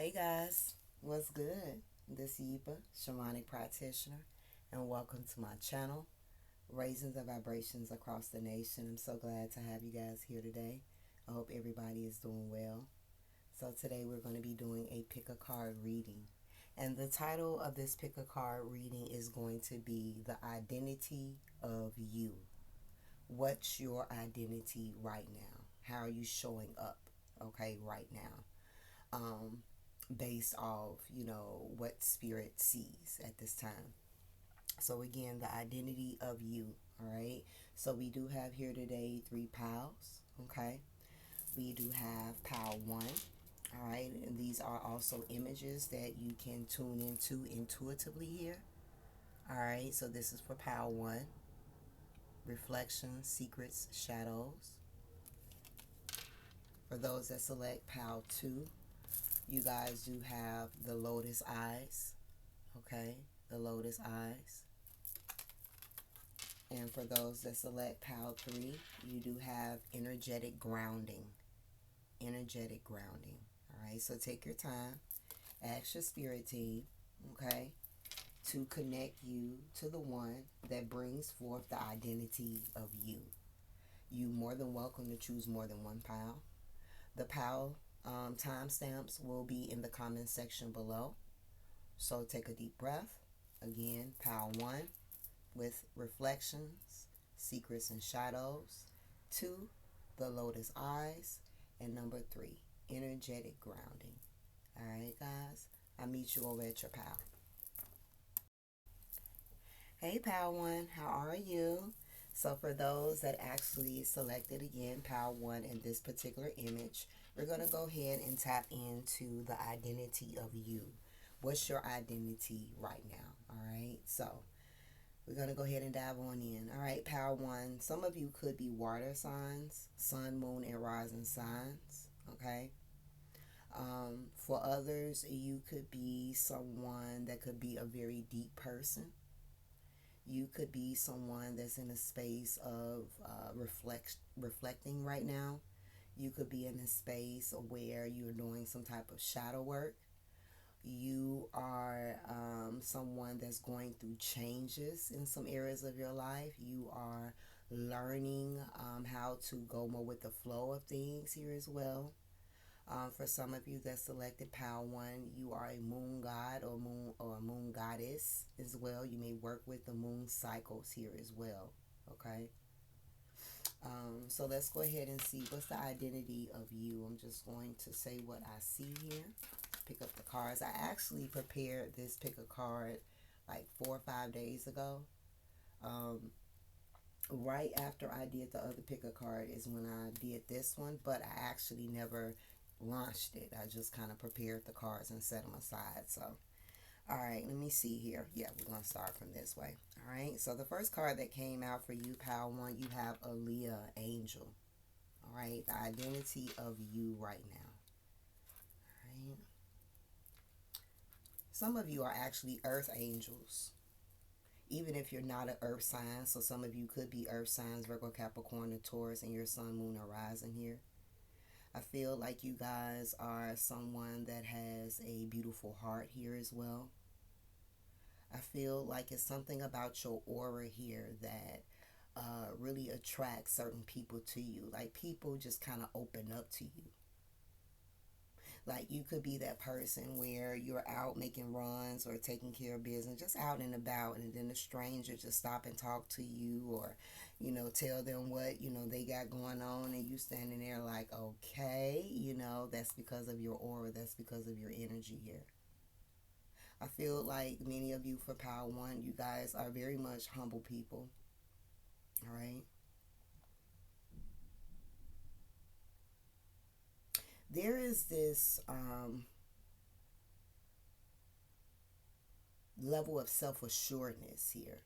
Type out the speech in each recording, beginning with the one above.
Hey guys, what's good? This is Yepa Shamanic Practitioner, and welcome to my channel, Raising the Vibrations Across the Nation. I'm so glad to have you guys here today. I hope everybody is doing well. So today we're going to be doing a pick a card reading. And the title of this pick a card reading is going to be The Identity of You. What's your identity right now? How are you showing up, okay, right now? Based off, what spirit sees at this time. So again, the identity of you, all right? So we do have here today 3 pals, okay? We do have pal 1, all right? And these are also images that you can tune into intuitively here, all right? So this is for pal 1, reflections, secrets, shadows. For those that select pal 2, you guys do have the lotus eyes, okay? The lotus eyes. And for those that select pal 3, you do have energetic grounding. Energetic grounding. All right, so take your time. Ask your spirit team, okay, to connect you to the one that brings forth the identity of you. You more than welcome to choose more than one pal. The pal timestamps will be in the comment section below. So take a deep breath. Again, pal 1 with reflections, secrets and shadows. 2, the lotus eyes. And number 3, energetic grounding. All right, guys. I'll meet you over at your pal. Hey, pal 1, how are you? So for those that actually selected again pal 1 in this particular image, we're going to go ahead and tap into the identity of you. What's your identity right now? All right, so we're going to go ahead and dive on in. All right, pal 1, some of you could be water signs, sun, moon, and rising signs, okay? For others, you could be someone that could be a very deep person. You could be someone that's in a space of reflecting right now. You could be in a space where you're doing some type of shadow work. You are someone that's going through changes in some areas of your life. You are learning how to go more with the flow of things here as well. For some of you that selected pal 1, you are a moon god or a moon goddess as well. You may work with the moon cycles here as well, okay? So let's go ahead and see what's the identity of you. I'm just going to say what I see here. Pick up the cards. I actually prepared this pick a card like 4 or 5 days ago. Right after I did the other pick a card is when I did this one, but I actually never launched it. I just kind of prepared the cards and set them aside. So, all right, let me see here. Yeah, we're going to start from this way. All right, so the first card that came out for you, pal 1, you have Aaliyah, angel. All right, the identity of you right now. All right. Some of you are actually earth angels, even if you're not an earth sign. So some of you could be earth signs, Virgo, Capricorn, or Taurus, and your sun, moon, or rising here. I feel like you guys are someone that has a beautiful heart here as well. I feel like it's something about your aura here that really attracts certain people to you. Like people just kind of open up to you. Like you could be that person where you're out making runs or taking care of business, just out and about, and then a stranger just stop and talk to you, or tell them what they got going on, and you standing there like, okay, that's because of your aura, that's because of your energy here. I feel like many of you for pal 1, you guys are very much humble people. All right. There is this level of self-assuredness here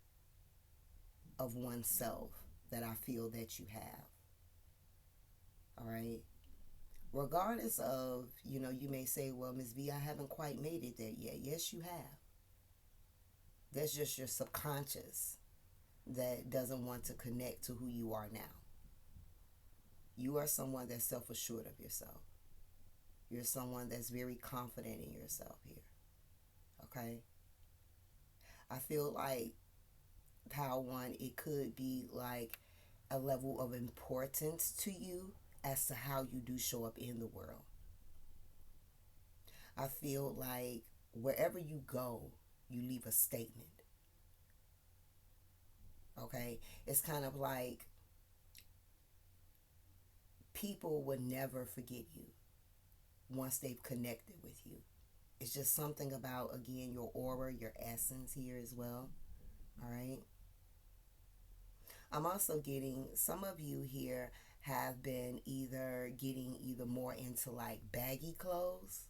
of oneself that I feel that you have. All right. Regardless of, you may say, well, Ms. V, I haven't quite made it there yet. Yes, you have. That's just your subconscious that doesn't want to connect to who you are now. You are someone that's self-assured of yourself. you're someone that's very confident in yourself here. Okay? I feel like Power One, it could be like a level of importance to you as to how you do show up in the world. I feel like wherever you go, you leave a statement. Okay? It's kind of like people would never forget you once they've connected with you. It's just something about, again, your aura, your essence here as well. All right? I'm also getting some of you here have been getting either more into like baggy clothes,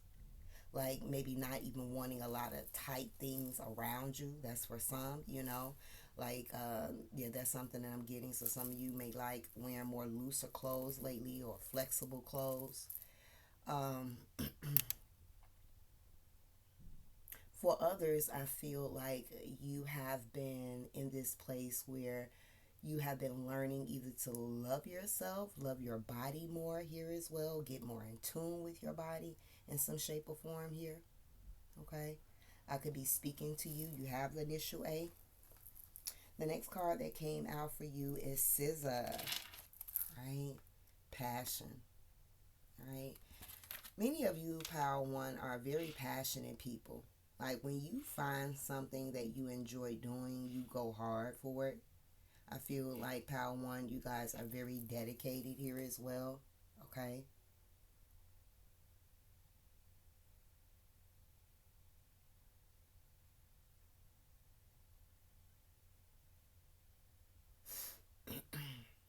like maybe not even wanting a lot of tight things around you. That's for some, like yeah, that's something that I'm getting. So some of you may like wearing more looser clothes lately, or flexible clothes. um for others, I feel like you have been in this place where you have been learning either to love yourself, love your body more here as well, get more in tune with your body in some shape or form here. Okay? I could be speaking to you. You have the initial A. The next card that came out for you is Scissor. Right? Passion. Right? Many of you, Power One, are very passionate people. Like when you find something that you enjoy doing, you go hard for it. I feel like Power One, you guys are very dedicated here as well. Okay?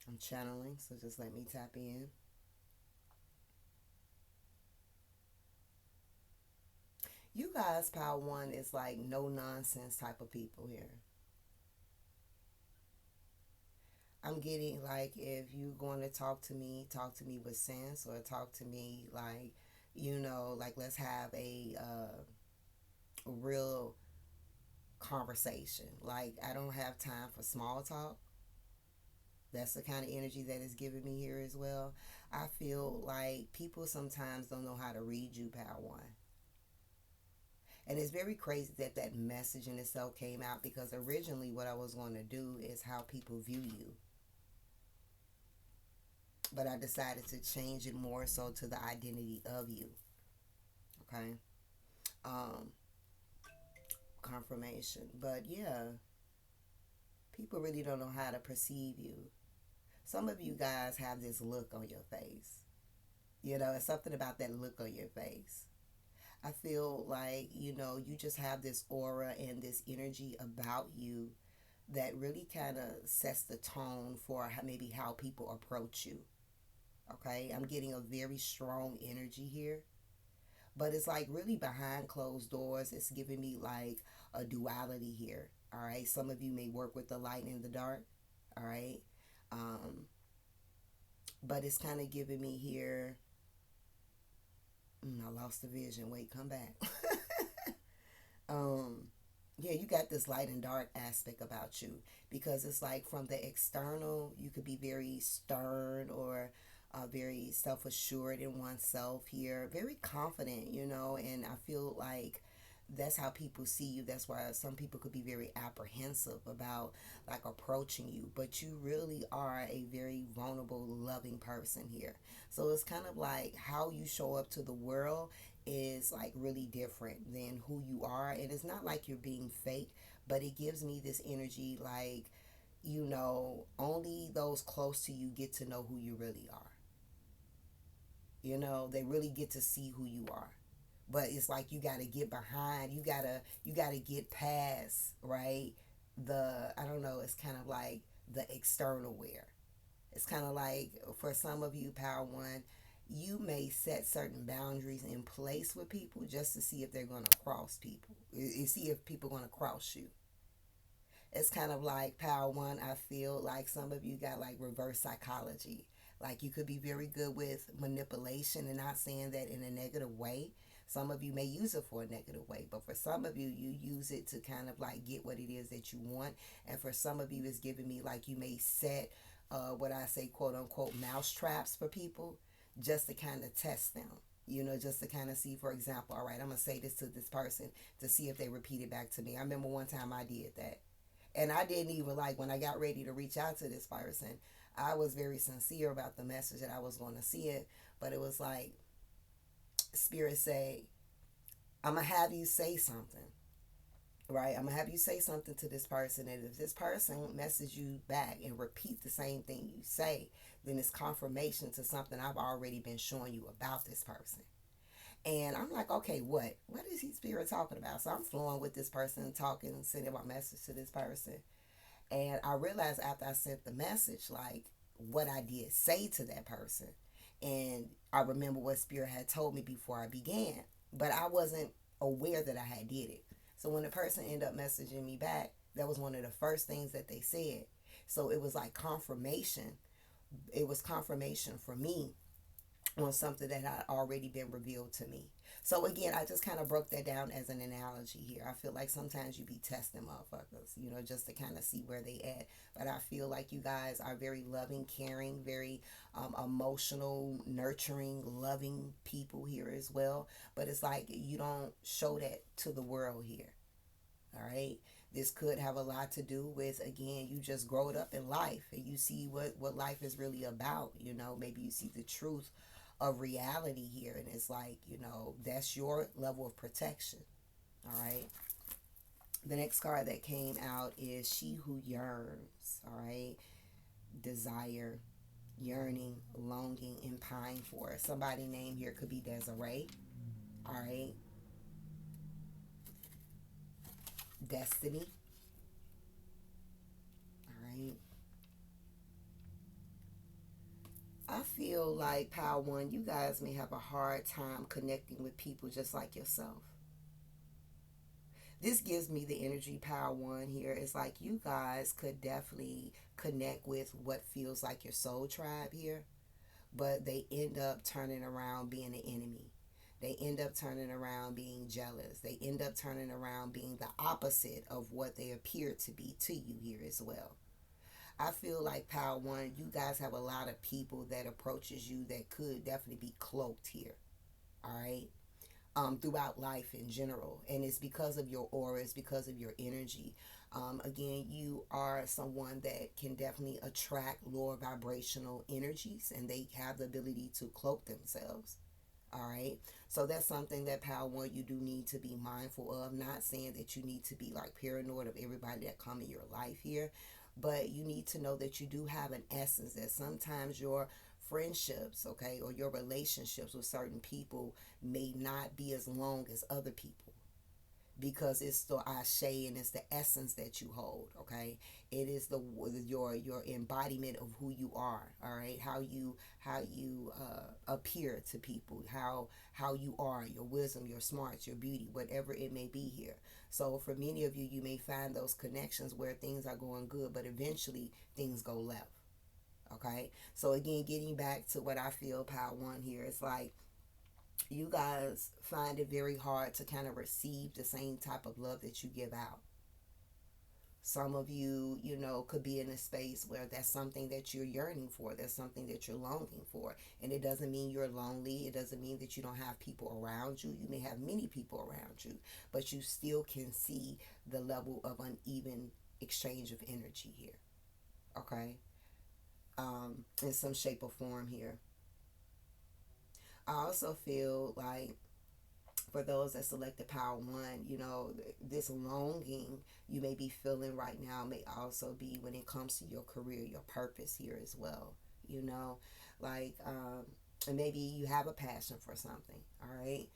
I'm channeling, so just let me tap in. You guys, Power One, is like no nonsense type of people here. I'm getting like, if you're going to talk to me with sense, or talk to me like, like let's have a real conversation. Like, I don't have time for small talk. That's the kind of energy that is giving me here as well. I feel like people sometimes don't know how to read you, Power One. And it's very crazy that that message in itself came out, because originally what I was going to do is how people view you. But I decided to change it more so to the identity of you. Okay? Um, Confirmation. But yeah, people really don't know how to perceive you. Some of you guys have this look on your face. It's something about that look on your face. I feel like, you just have this aura and this energy about you that really kind of sets the tone for maybe how people approach you. Okay? I'm getting a very strong energy here. But it's like really behind closed doors. It's giving me like a duality here. All right? Some of you may work with the light and the dark. All right? Um, but it's kind of giving me here. I lost the vision. Wait, come back. um, yeah, you got this light and dark aspect about you, because it's like from the external, you could be very stern, or very self assured in oneself here, very confident, and I feel like that's how people see you. That's why some people could be very apprehensive about like approaching you, but you really are a very vulnerable, loving person here. So it's kind of like how you show up to the world is like really different than who you are, and it's not like you're being fake, but it gives me this energy like, only those close to you get to know who you really are. They really get to see who you are. But it's like you got to get behind, you got to get past, right? I don't know, it's kind of like the external wear. It's kind of like, for some of you, Power One, you may set certain boundaries in place with people just to see if they're going to cross people. You see if people are going to cross you. It's kind of like, Power One, I feel like some of you got like reverse psychology. Like, you could be very good with manipulation, and not saying that in a negative way. Some of you may use it for a negative way, but for some of you, you use it to kind of like get what it is that you want. And for some of you, it's giving me like you may set what I say, quote unquote, mouse traps for people, just to kind of test them. Just to kind of see, for example, all right, I'm going to say this to this person to see if they repeat it back to me. I remember one time I did that. And I didn't even like, when I got ready to reach out to this person, I was very sincere about the message that I was going to see it. But it was like, Spirit say, I'm going to have you say something, right? I'm going to have you say something to this person. And if this person messages you back and repeat the same thing you say, then it's confirmation to something I've already been showing you about this person. And I'm like, okay, what is he Spirit talking about? So I'm flowing with this person, talking, sending my message to this person. And I realized after I sent the message, like, what I did say to that person. And I remember what Spirit had told me before I began. But I wasn't aware that I had did it. So when the person ended up messaging me back, that was one of the first things that they said. So it was like confirmation. It was confirmation for me on something that had already been revealed to me. So again, I just kind of broke that down as an analogy here. I feel like sometimes you be testing motherfuckers, just to kind of see where they at. But I feel like you guys are very loving, caring, very emotional, nurturing, loving people here as well. But it's like you don't show that to the world here. All right. This could have a lot to do with, again, you just growed up in life and you see what life is really about. Maybe you see the truth of reality here, and it's like, that's your level of protection. All right. The next card that came out is She Who Yearns. All right. Desire, yearning, longing, and pine for. Somebody named here could be Desiree. All right. Destiny. All right. I feel like, Power One, you guys may have a hard time connecting with people just like yourself. This gives me the energy, Power One, here. It's like you guys could definitely connect with what feels like your soul tribe here, but they end up turning around being an enemy. They end up turning around being jealous. They end up turning around being the opposite of what they appear to be to you here as well. I feel like, Power One, you guys have a lot of people that approaches you that could definitely be cloaked here. All right. Throughout life in general. And it's because of your aura, it's because of your energy. Again, you are someone that can definitely attract lower vibrational energies, and they have the ability to cloak themselves. All right. So that's something that, Power One, you do need to be mindful of. Not saying that you need to be like paranoid of everybody that come in your life here, but you need to know that you do have an essence, that sometimes your friendships, okay, or your relationships with certain people may not be as long as other people, because it's the ashe and it's the essence that you hold. Okay, it is your embodiment of who you are. All right, how you appear to people, how you are, your wisdom, your smarts, your beauty, whatever it may be here. So for many of you, you may find those connections where things are going good, but eventually things go left. Okay, so again, getting back to what I feel, Power One, here, it's like you guys find it very hard to kind of receive the same type of love that you give out. Some of you, could be in a space where that's something that you're yearning for. That's something that you're longing for. And it doesn't mean you're lonely. It doesn't mean that you don't have people around you. You may have many people around you, but you still can see the level of uneven exchange of energy here. Okay? In some shape or form here. I also feel like, for those that selected Power One, this longing you may be feeling right now may also be when it comes to your career, your purpose here as well. Like, and maybe you have a passion for something, all right?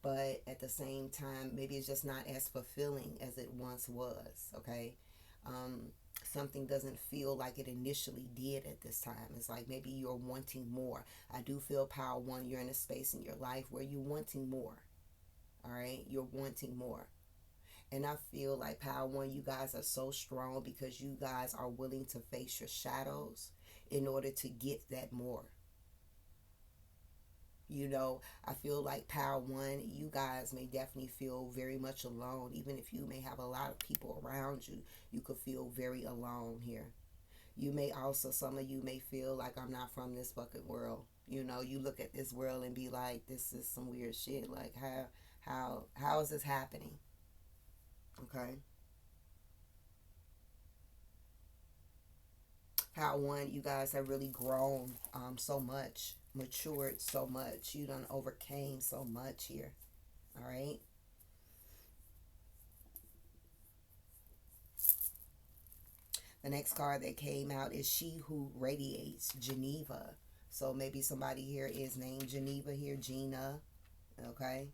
But at the same time, maybe it's just not as fulfilling as it once was, okay? Something doesn't feel like it initially did at this time. It's like maybe you're wanting more. I do feel, Power One, you're in a space in your life where you're wanting more. All right, you're wanting more. And I feel like, Power One, you guys are so strong because you guys are willing to face your shadows in order to get that more. I feel like, Power One, you guys may definitely feel very much alone. Even if you may have a lot of people around you, you could feel very alone here. You may also, some of you may feel like, I'm not from this fucking world. You know, you look at this world and be like, this is some weird shit. Like, how is this happening? Okay. How one, you guys have really grown so much, matured so much. You done overcame so much here. All right. The next card that came out is She Who Radiates, Geneva. So maybe somebody here is named Geneva here, Gina, okay?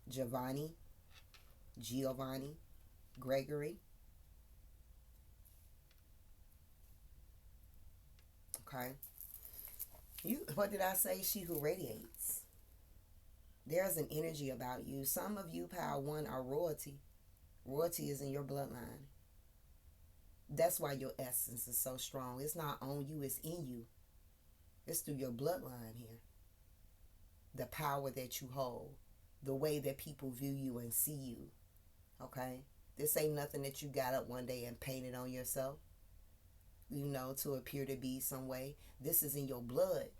Giovanni, Gregory, okay? What did I say? She who radiates. There's an energy about you. Some of you, Power One, are royalty. Royalty is in your bloodline. That's why your essence is so strong. It's not on you, it's in you. It's through your bloodline here. The power that you hold, the way that people view you and see you. Okay? This ain't nothing that you got up one day and painted on yourself, you know, to appear to be some way. This is in your blood.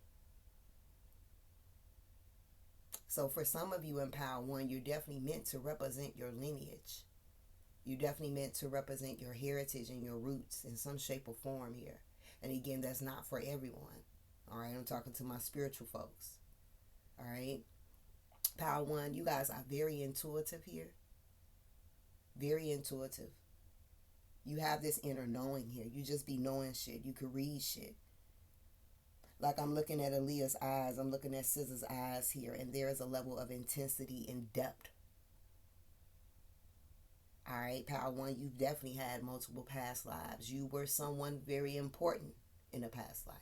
So for some of you in Power One, you're definitely meant to represent your lineage. You're definitely meant to represent your heritage and your roots in some shape or form here. And again, that's not for everyone. All right, I'm talking to my spiritual folks. All right. Power One, you guys are very intuitive here. Very intuitive. You have this inner knowing here. You just be knowing shit. You could read shit. Like I'm looking at Aaliyah's eyes. I'm looking at Scissor's eyes here. And there is a level of intensity and depth. All right, Power One, you've definitely had multiple past lives. You were someone very important in a past life.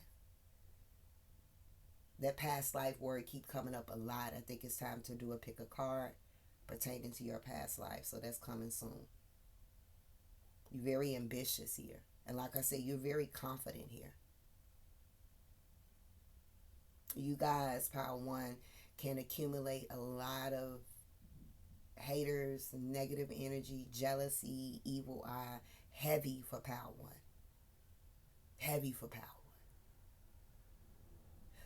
That past life word keep coming up a lot. I think it's time to do a pick a card pertaining to your past life. So that's coming soon. You're very ambitious here. And like I said, you're very confident here. You guys, Power One, can accumulate a lot of haters, negative energy, jealousy, evil eye, heavy for Power One. Heavy for Power One.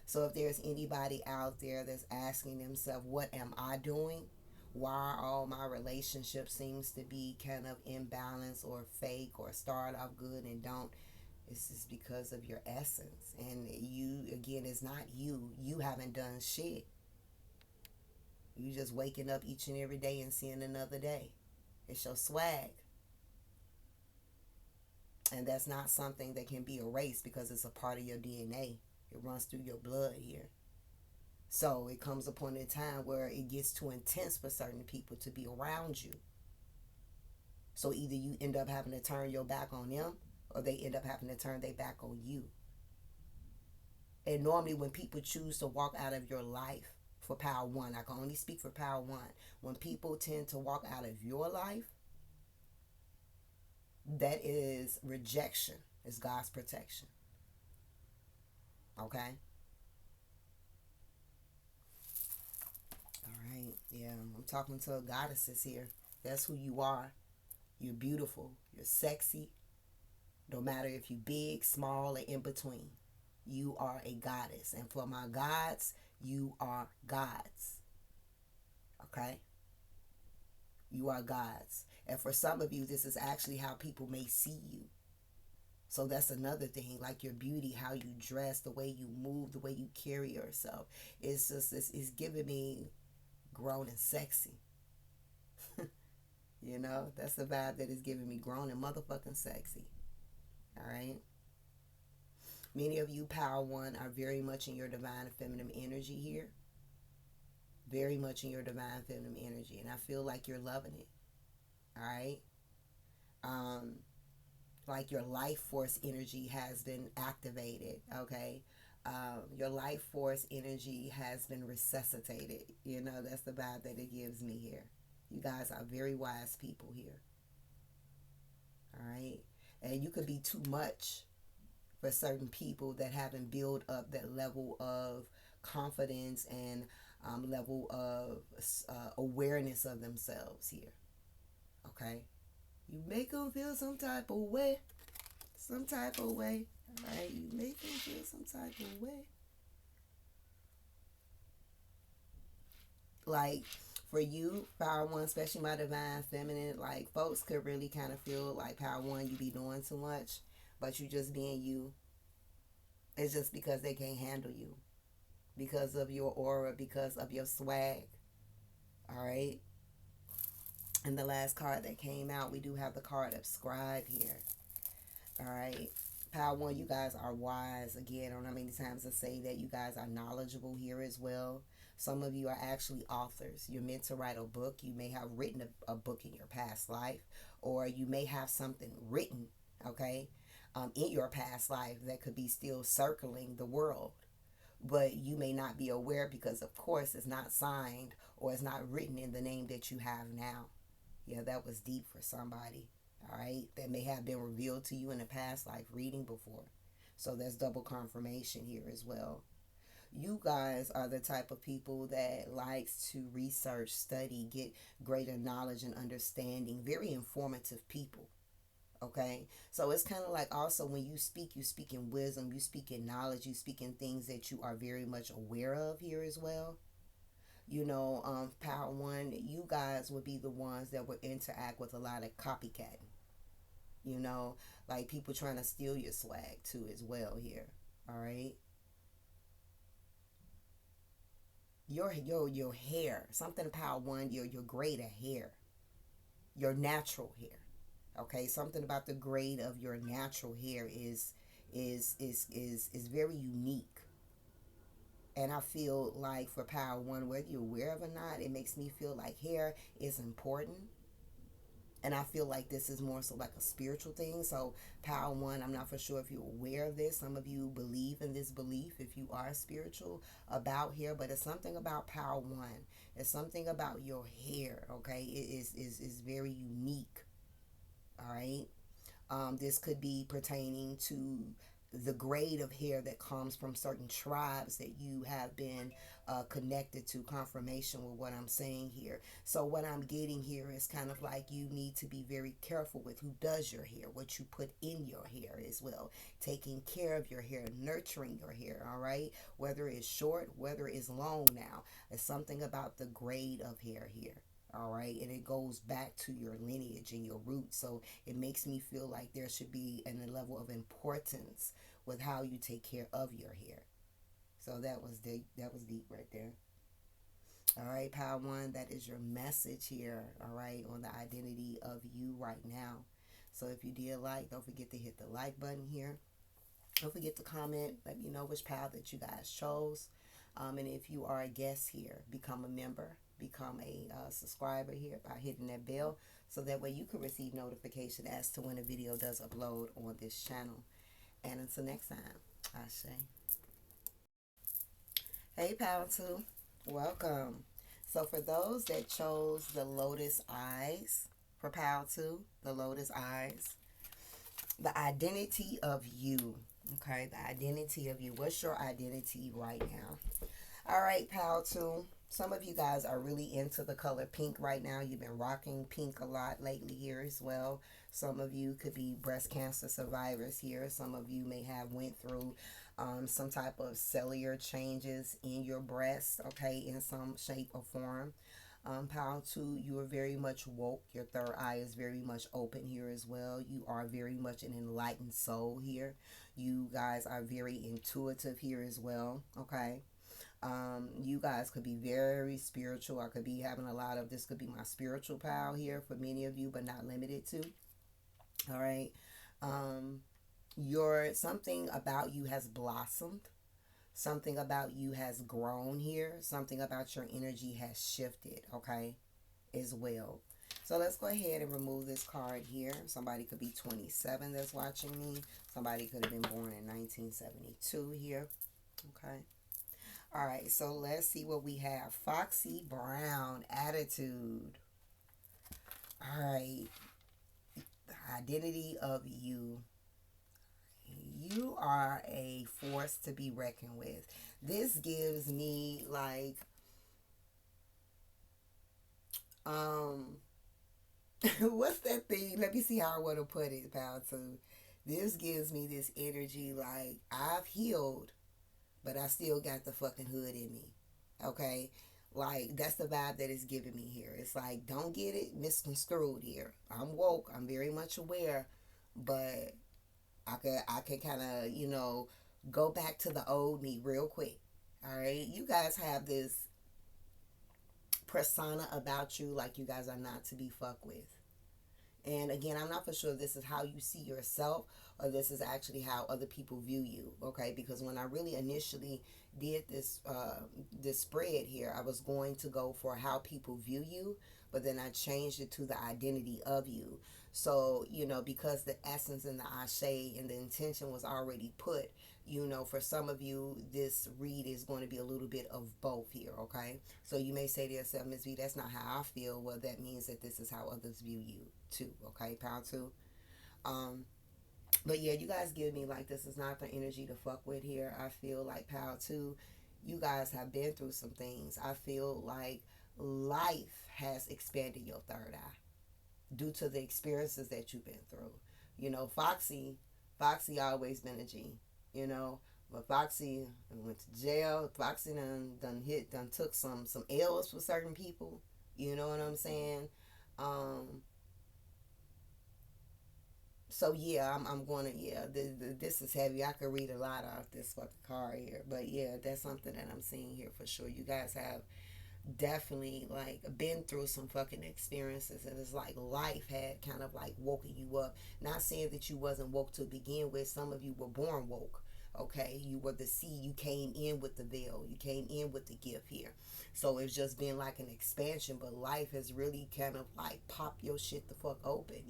So if there's anybody out there that's asking themselves, what am I doing? Why all my relationships seems to be kind of imbalanced or fake or start off good and don't, it's just because of your essence. And you, again, it's not you. You haven't done shit. You just waking up each and every day and seeing another day. It's your swag. And that's not something that can be erased because it's a part of your DNA. It runs through your blood here. So it comes upon a time where it gets too intense for certain people to be around you. So either you end up having to turn your back on them or they end up having to turn their back on you. And normally when people choose to walk out of your life, for Power One, I can only speak for Power One. When people tend to walk out of your life, that is rejection. It's God's protection. Okay? All right. Yeah, I'm talking to goddesses here. That's who you are. You're beautiful. You're sexy. No matter if you're big, small, or in between. You are a goddess. And for my gods, you are gods. Okay? You are gods. And for some of you, this is actually how people may see you. So that's another thing, like your beauty, how you dress, the way you move, the way you carry yourself. It's just, it's giving me grown and sexy. You know, that's the vibe that is giving me, grown and motherfucking sexy. All right? Many of you, Power One, are very much in your divine feminine energy here. Very much in your divine feminine energy. And I feel like you're loving it. All right? Like your life force energy has been activated. Okay? Your life force energy has been resuscitated. You know, that's the vibe that it gives me here. You guys are very wise people here. All right? And you could be too much for certain people that haven't built up that level of confidence and level of awareness of themselves here. Okay? You make them feel some type of way. Some type of way. All right? You make them feel some type of way. Like, for you, power one, especially my divine feminine, like, folks could really kind of feel like power one, you be doing too much, but you just being you. It's just because they can't handle you, because of your aura, because of your swag. All right. And the last card that came out, we do have the card of scribe here. All right. Power one, you guys are wise. Again, I don't know how many times I say that. You guys are knowledgeable here as well. Some of you are actually authors. You're meant to write a book. You may have written a book in your past life, or you may have something written, okay, in your past life that could be still circling the world. But you may not be aware because, of course, it's not signed or it's not written in the name that you have now. Yeah, that was deep for somebody. All right, that may have been revealed to you in the past, like reading before. So there's double confirmation here as well. You guys are the type of people that likes to research, study, get greater knowledge and understanding. Very informative people. Okay, so it's kind of like also when you speak in wisdom, you speak in knowledge, you speak in things that you are very much aware of here as well. You know, power one, you guys would be the ones that would interact with a lot of copycatting. You know, like people trying to steal your swag too as well here. All right. Your hair, something about one, your grade of hair, your natural hair. Okay, something about the grade of your natural hair is very unique. And I feel like for power one, whether you're aware of or not, it makes me feel like hair is important. And I feel like this is more so like a spiritual thing. So power one, I'm not for sure if you're aware of this. Some of you believe in this belief if you are spiritual about hair, but it's something about power one. It's something about your hair, okay? It is very unique. All right. This could be pertaining to the grade of hair that comes from certain tribes that you have been connected to. Confirmation with what I'm saying here. So what I'm getting here is kind of like you need to be very careful with who does your hair, what you put in your hair as well. Taking care of your hair, nurturing your hair, all right? Whether it's short, whether it's long now. It's something about the grade of hair here. All right, and it goes back to your lineage and your roots. So it makes me feel like there should be a level of importance with how you take care of your hair. So that was deep. That was deep right there. All right, power one, that is your message here. All right, on the identity of you right now. So if you did like, don't forget to hit the like button here. Don't forget to comment. Let me know which path that you guys chose. And if you are a guest here, become a member, become a subscriber here by hitting that bell, so that way you can receive notification as to when a video does upload on this channel. And until next time, Ashe. Hey, Power 2. Welcome. So for those that chose the Lotus Eyes, for Power 2, the Lotus Eyes, the identity of you. Okay, the identity of you. What's your identity right now? All right, Power 2. Some of you guys are really into the color pink right now. You've been rocking pink a lot lately here as well. Some of you could be breast cancer survivors here. Some of you may have went through some type of cellular changes in your breast, okay, in some shape or form. Power 2, you are very much woke. Your third eye is very much open here as well. You are very much an enlightened soul here. You guys are very intuitive here as well, okay? You guys could be very spiritual. I could be having a lot of, this could be my spiritual pal here for many of you, but not limited to. All right. Something about you has blossomed. Something about you has grown here. Something about your energy has shifted, okay, as well. So let's go ahead and remove this card here. Somebody could be 27 that's watching me. Somebody could have been born in 1972 here, okay. All right, so let's see what we have. Foxy Brown attitude. All right, the identity of you. You are a force to be reckoned with. This gives me like, what's that thing? Let me see how I want to put it, pal. So this gives me this energy like I've healed, but I still got the fucking hood in me. Okay? Like, that's the vibe that it's giving me here. It's like, don't get it misconstrued here. I'm woke. I'm very much aware, but I could kind of, go back to the old me real quick. All right, you guys have this persona about you, like you guys are not to be fucked with. And again, I'm not for sure if this is how you see yourself or this is actually how other people view you. Okay, because when I really initially did this spread here, I was going to go for how people view you, but then I changed it to the identity of you. So, because the essence and the ashe and the intention was already put, for some of you, this read is going to be a little bit of both here, okay? So you may say to yourself, Ms. V, that's not how I feel. Well, that means that this is how others view you too, okay? Pound two. Um, but yeah, you guys give me like this is not the energy to fuck with here. I feel like power two, you guys have been through some things. I feel like life has expanded your third eye due to the experiences that you've been through. Foxy always been a G, you know. But Foxy went to jail. Foxy done took some L's for certain people. You know what I'm saying? Um, so yeah, I'm gonna this is heavy. I could read a lot off this fucking card here, but yeah, that's something that I'm seeing here for sure. You guys have definitely like been through some fucking experiences, and it's like life had kind of like woken you up. Not saying that you wasn't woke to begin with. Some of you were born woke. Okay, you were the seed. You came in with the veil. You came in with the gift here. So it's just been like an expansion, but life has really kind of like popped your shit the fuck open,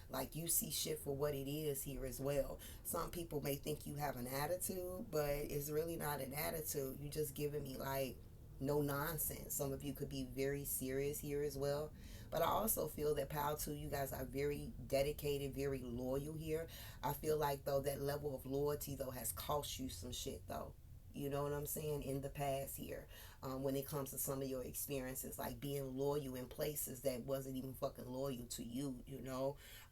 Like you see shit for what it is here as well. Some people may think you have an attitude, but it's really not an attitude. You just giving me like no nonsense. Some of you could be very serious here as well. But I also feel that Pal 2, you guys are very dedicated, very loyal here. I feel like, though, that level of loyalty, though, has cost you some shit, though. You know what I'm saying? In the past here, when it comes to some of your experiences, like being loyal in places that wasn't even fucking loyal to you,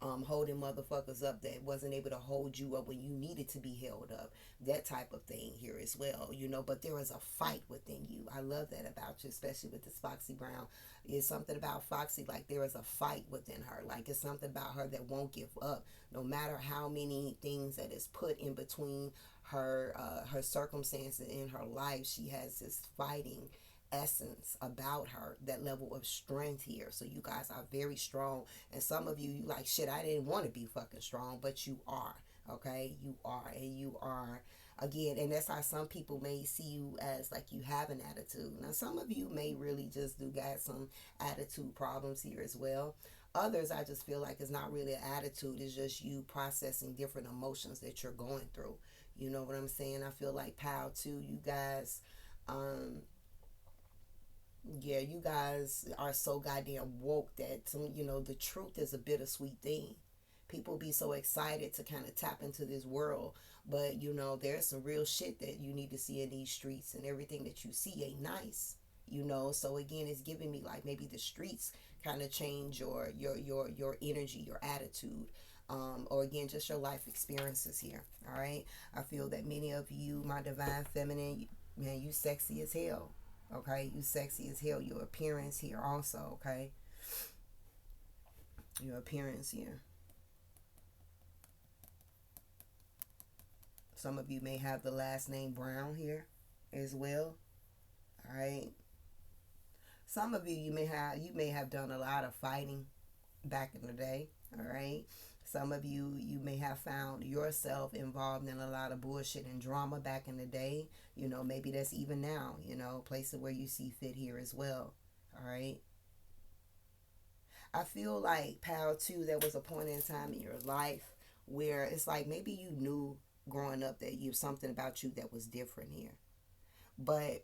holding motherfuckers up that wasn't able to hold you up when you needed to be held up, that type of thing here as well, but there is a fight within you. I love that about you, especially with this Foxy Brown. It's something about Foxy, like there is a fight within her, like it's something about her that won't give up no matter how many things that is put in between her circumstances in her life. She has this fighting essence about her, that level of strength here. So you guys are very strong, and some of you like, shit, I didn't want to be fucking strong, but you are. Okay, you are, and you are again, and that's how some people may see you, as like you have an attitude. Now some of you may really just do got some attitude problems here as well. Others, I just feel like it's not really an attitude, it's just you processing different emotions that you're going through. You know what I'm saying? I feel like Pal too, you guys, yeah, you guys are so goddamn woke that the truth is a bittersweet thing. People be so excited to kind of tap into this world, but there's some real shit that you need to see in these streets, and everything that you see ain't nice. So again, it's giving me like maybe the streets kind of change your energy, your attitude, or again, just your life experiences here. All right, I feel that many of you, my divine feminine, man, you sexy as hell. Okay, you sexy as hell. Your appearance here also. Okay, your appearance here. Some of you may have the last name Brown here as well. All right. Some of you, you may have done a lot of fighting back in the day. All right. Some of you, you may have found yourself involved in a lot of bullshit and drama back in the day. Maybe that's even now, places where you see fit here as well. All right. I feel like, Pal, too, there was a point in time in your life where it's like maybe you knew growing up that you something about you that was different here. But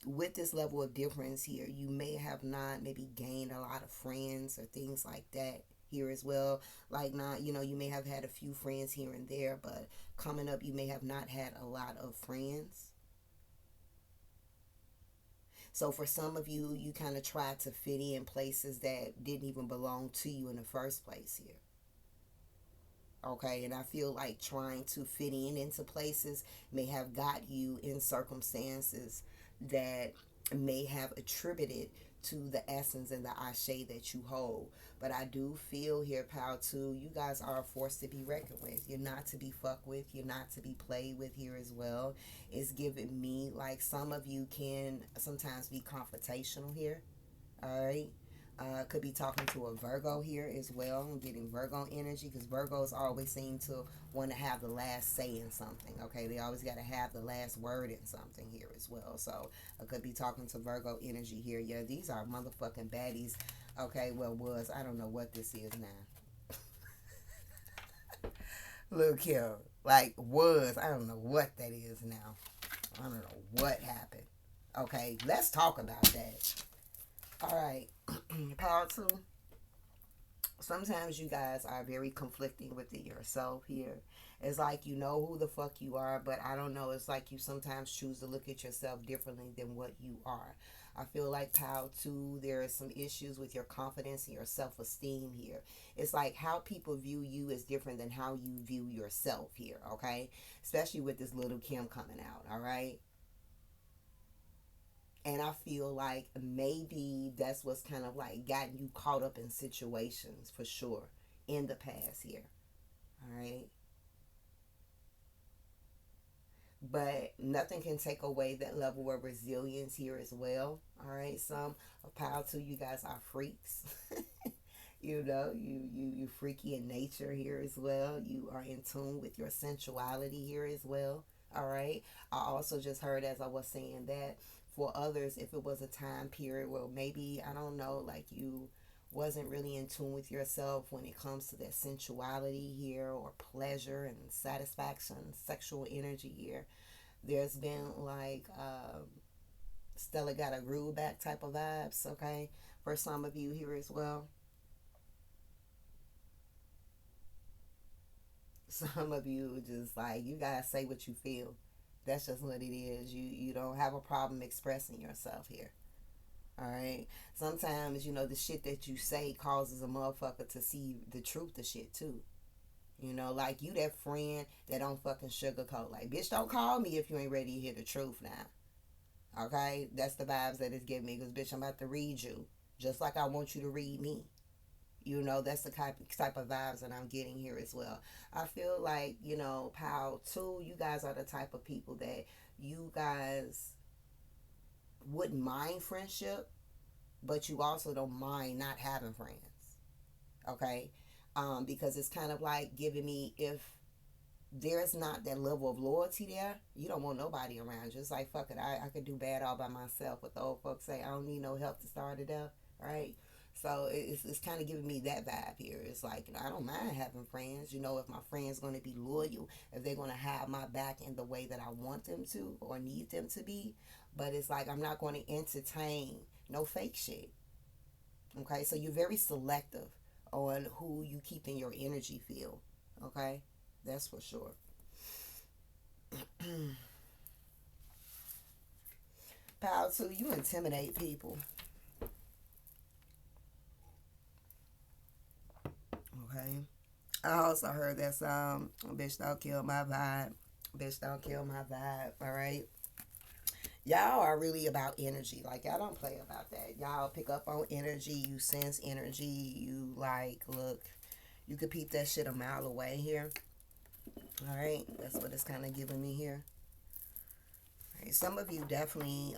with this level of difference here, you may have not maybe gained a lot of friends or things like that here as well. Like, not, you may have had a few friends here and there, but coming up, you may have not had a lot of friends. So for some of you, you kind of tried to fit in places that didn't even belong to you in the first place here. Okay, and I feel like trying to fit in into places may have got you in circumstances that may have attributed to the essence and the ashe that you hold. But I do feel here, Pal, too, you guys are a force to be reckoned with. You're not to be fucked with. You're not to be played with here as well. It's giving me like some of you can sometimes be confrontational here. All right. Could be talking to a Virgo here as well. I'm getting Virgo energy because Virgos always seem to want to have the last say in something. Okay, they always got to have the last word in something here as well. So I could be talking to Virgo energy here. Yeah, these are motherfucking baddies. Okay, well, I don't know what this is now. Look here, like I don't know what that is now. I don't know what happened. Okay, let's talk about that. All right, power two. Sometimes you guys are very conflicting within yourself here. It's like you know who the fuck you are, but I don't know. It's like you sometimes choose to look at yourself differently than what you are. I feel like Pal too, there is some issues with your confidence and your self-esteem here. It's like how people view you is different than how you view yourself here, okay? Especially with this little Kim coming out, all right? And I feel like maybe that's what's kind of like gotten you caught up in situations for sure in the past here. All right. But nothing can take away that level of resilience here as well. All right. Some of power to you guys are freaks. You know, you freaky in nature here as well. You are in tune with your sensuality here as well. All right. I also just heard as I was saying that for others, if it was a time period where maybe I don't know, like you wasn't really in tune with yourself when it comes to that sensuality here or pleasure and satisfaction, sexual energy here. There's been like Stella got a groove back type of vibes, okay, for some of you here as well. Some of you just like you gotta say what you feel. That's just what it is. You don't have a problem expressing yourself here. All right. Sometimes you know the shit that you say causes a motherfucker to see the truth of shit too. You know, like you that friend that don't fucking sugarcoat. Like, bitch, don't call me if you ain't ready to hear the truth now. Okay, that's the vibes that it's giving me. Cause bitch, I'm about to read you just like I want you to read me. You know, that's the type of vibes that I'm getting here as well. I feel like, you know, Pal, too, you guys are the type of people that you guys wouldn't mind friendship, but you also don't mind not having friends. Okay? Because it's kind of like giving me if there's not that level of loyalty there, you don't want nobody around you. It's like, fuck it, I could do bad all by myself. What the old folks say, I don't need no help to start it up, right? So it's kind of giving me that vibe here. It's like, you know, I don't mind having friends. You know, if my friend's going to be loyal, if they're going to have my back in the way that I want them to or need them to be. But it's like, I'm not going to entertain no fake shit. Okay, so you're very selective on who you keep in your energy field. Okay, that's for sure. Power two, you intimidate people. Okay. I also heard that song, Bitch Don't Kill My Vibe. Bitch Don't Kill My Vibe. All right. Y'all are really about energy. Like, y'all don't play about that. Y'all pick up on energy. You sense energy. You, like, look, you could peep that shit a mile away here. All right. That's what it's kind of giving me here. Right. Some of you definitely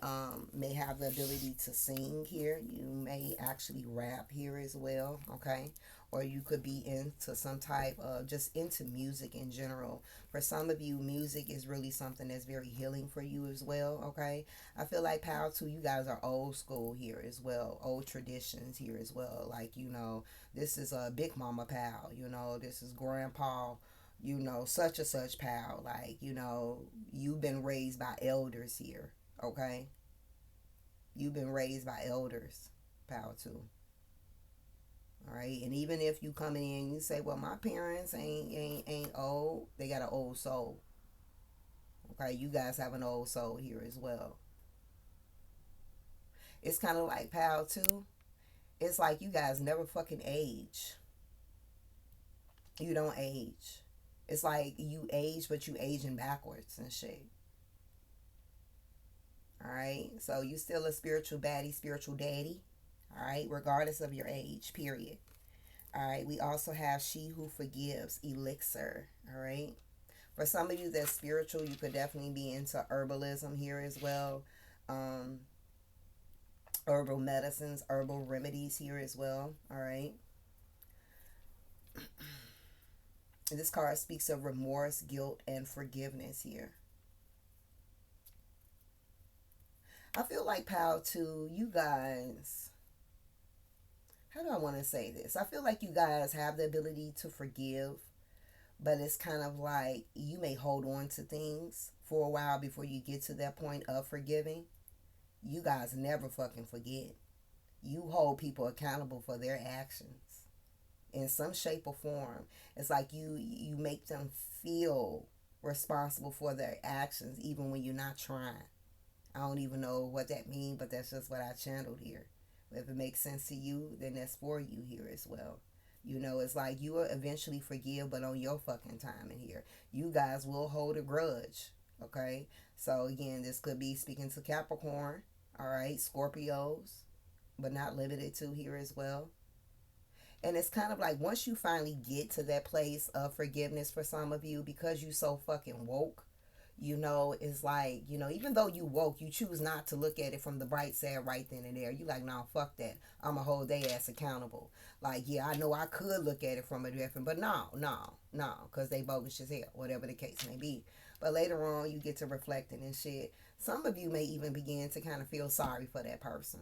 may have the ability to sing here. You may actually rap here as well, okay? Or you could be into some type of just into music in general. For some of you, music is really something that's very healing for you as well, okay? I feel like Power 2, you guys are old school here as well, old traditions here as well. Like, you know, this is a Big Mama Pal, you know, this is Grandpa, you know, such and such pal. Like, you know, you've been raised by elders here, okay? You've been raised by elders, pal too. All right, and even if you come in and you say, "Well, my parents ain't old. They got an old soul." Okay, you guys have an old soul here as well. It's kind of like pal too. It's like you guys never fucking age. You don't age. It's like you age, but you aging backwards and shit. All right. So you still a spiritual baddie, spiritual daddy. All right. Regardless of your age, period. All right. We also have she who forgives, elixir. All right. For some of you that's spiritual, you could definitely be into herbalism here as well. Um, Herbal medicines, herbal remedies here as well. All right. This card speaks of remorse, guilt, and forgiveness here. I feel like, pal, too, you guys, how do I want to say this? I feel like you guys have the ability to forgive, but it's kind of like you may hold on to things for a while before you get to that point of forgiving. You guys never fucking forget. You hold people accountable for their actions in some shape or form. It's like you make them feel responsible for their actions even when you're not trying. I don't even know what that means, but that's just what I channeled here. If it makes sense to you, then that's for you here as well. You know, it's like you will eventually forgive, but on your fucking time in here. You guys will hold a grudge. Okay? So again, this could be speaking to Capricorn, all right, Scorpios, but not limited to here as well. And it's kind of like once you finally get to that place of forgiveness for some of you, because you so fucking woke, you know, it's like, you know, even though you woke, you choose not to look at it from the bright side right then and there. You like, nah, fuck that. I'ma hold their ass accountable. Like, yeah, I know I could look at it from a different, but no, because they bogus as hell, whatever the case may be. But later on, you get to reflecting and shit. Some of you may even begin to kind of feel sorry for that person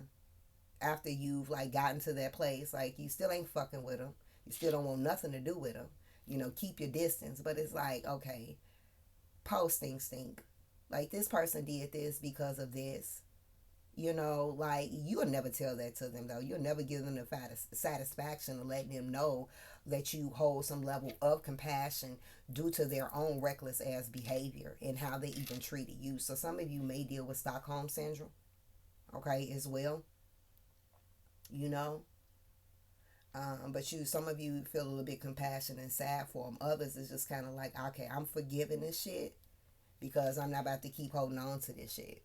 after you've like gotten to that place. Like, you still ain't fucking with them. You still don't want nothing to do with them. You know, keep your distance. But it's like, okay, posting stink. Like, this person did this because of this. You know, like, you'll never tell that to them, though. You'll never give them the satisfaction of letting them know that you hold some level of compassion due to their own reckless ass behavior and how they even treated you. So some of you may deal with Stockholm syndrome, okay, as well. You know, but some of you feel a little bit compassionate and sad for them. Others is just kind of like, okay, I'm forgiving this shit because I'm not about to keep holding on to this shit,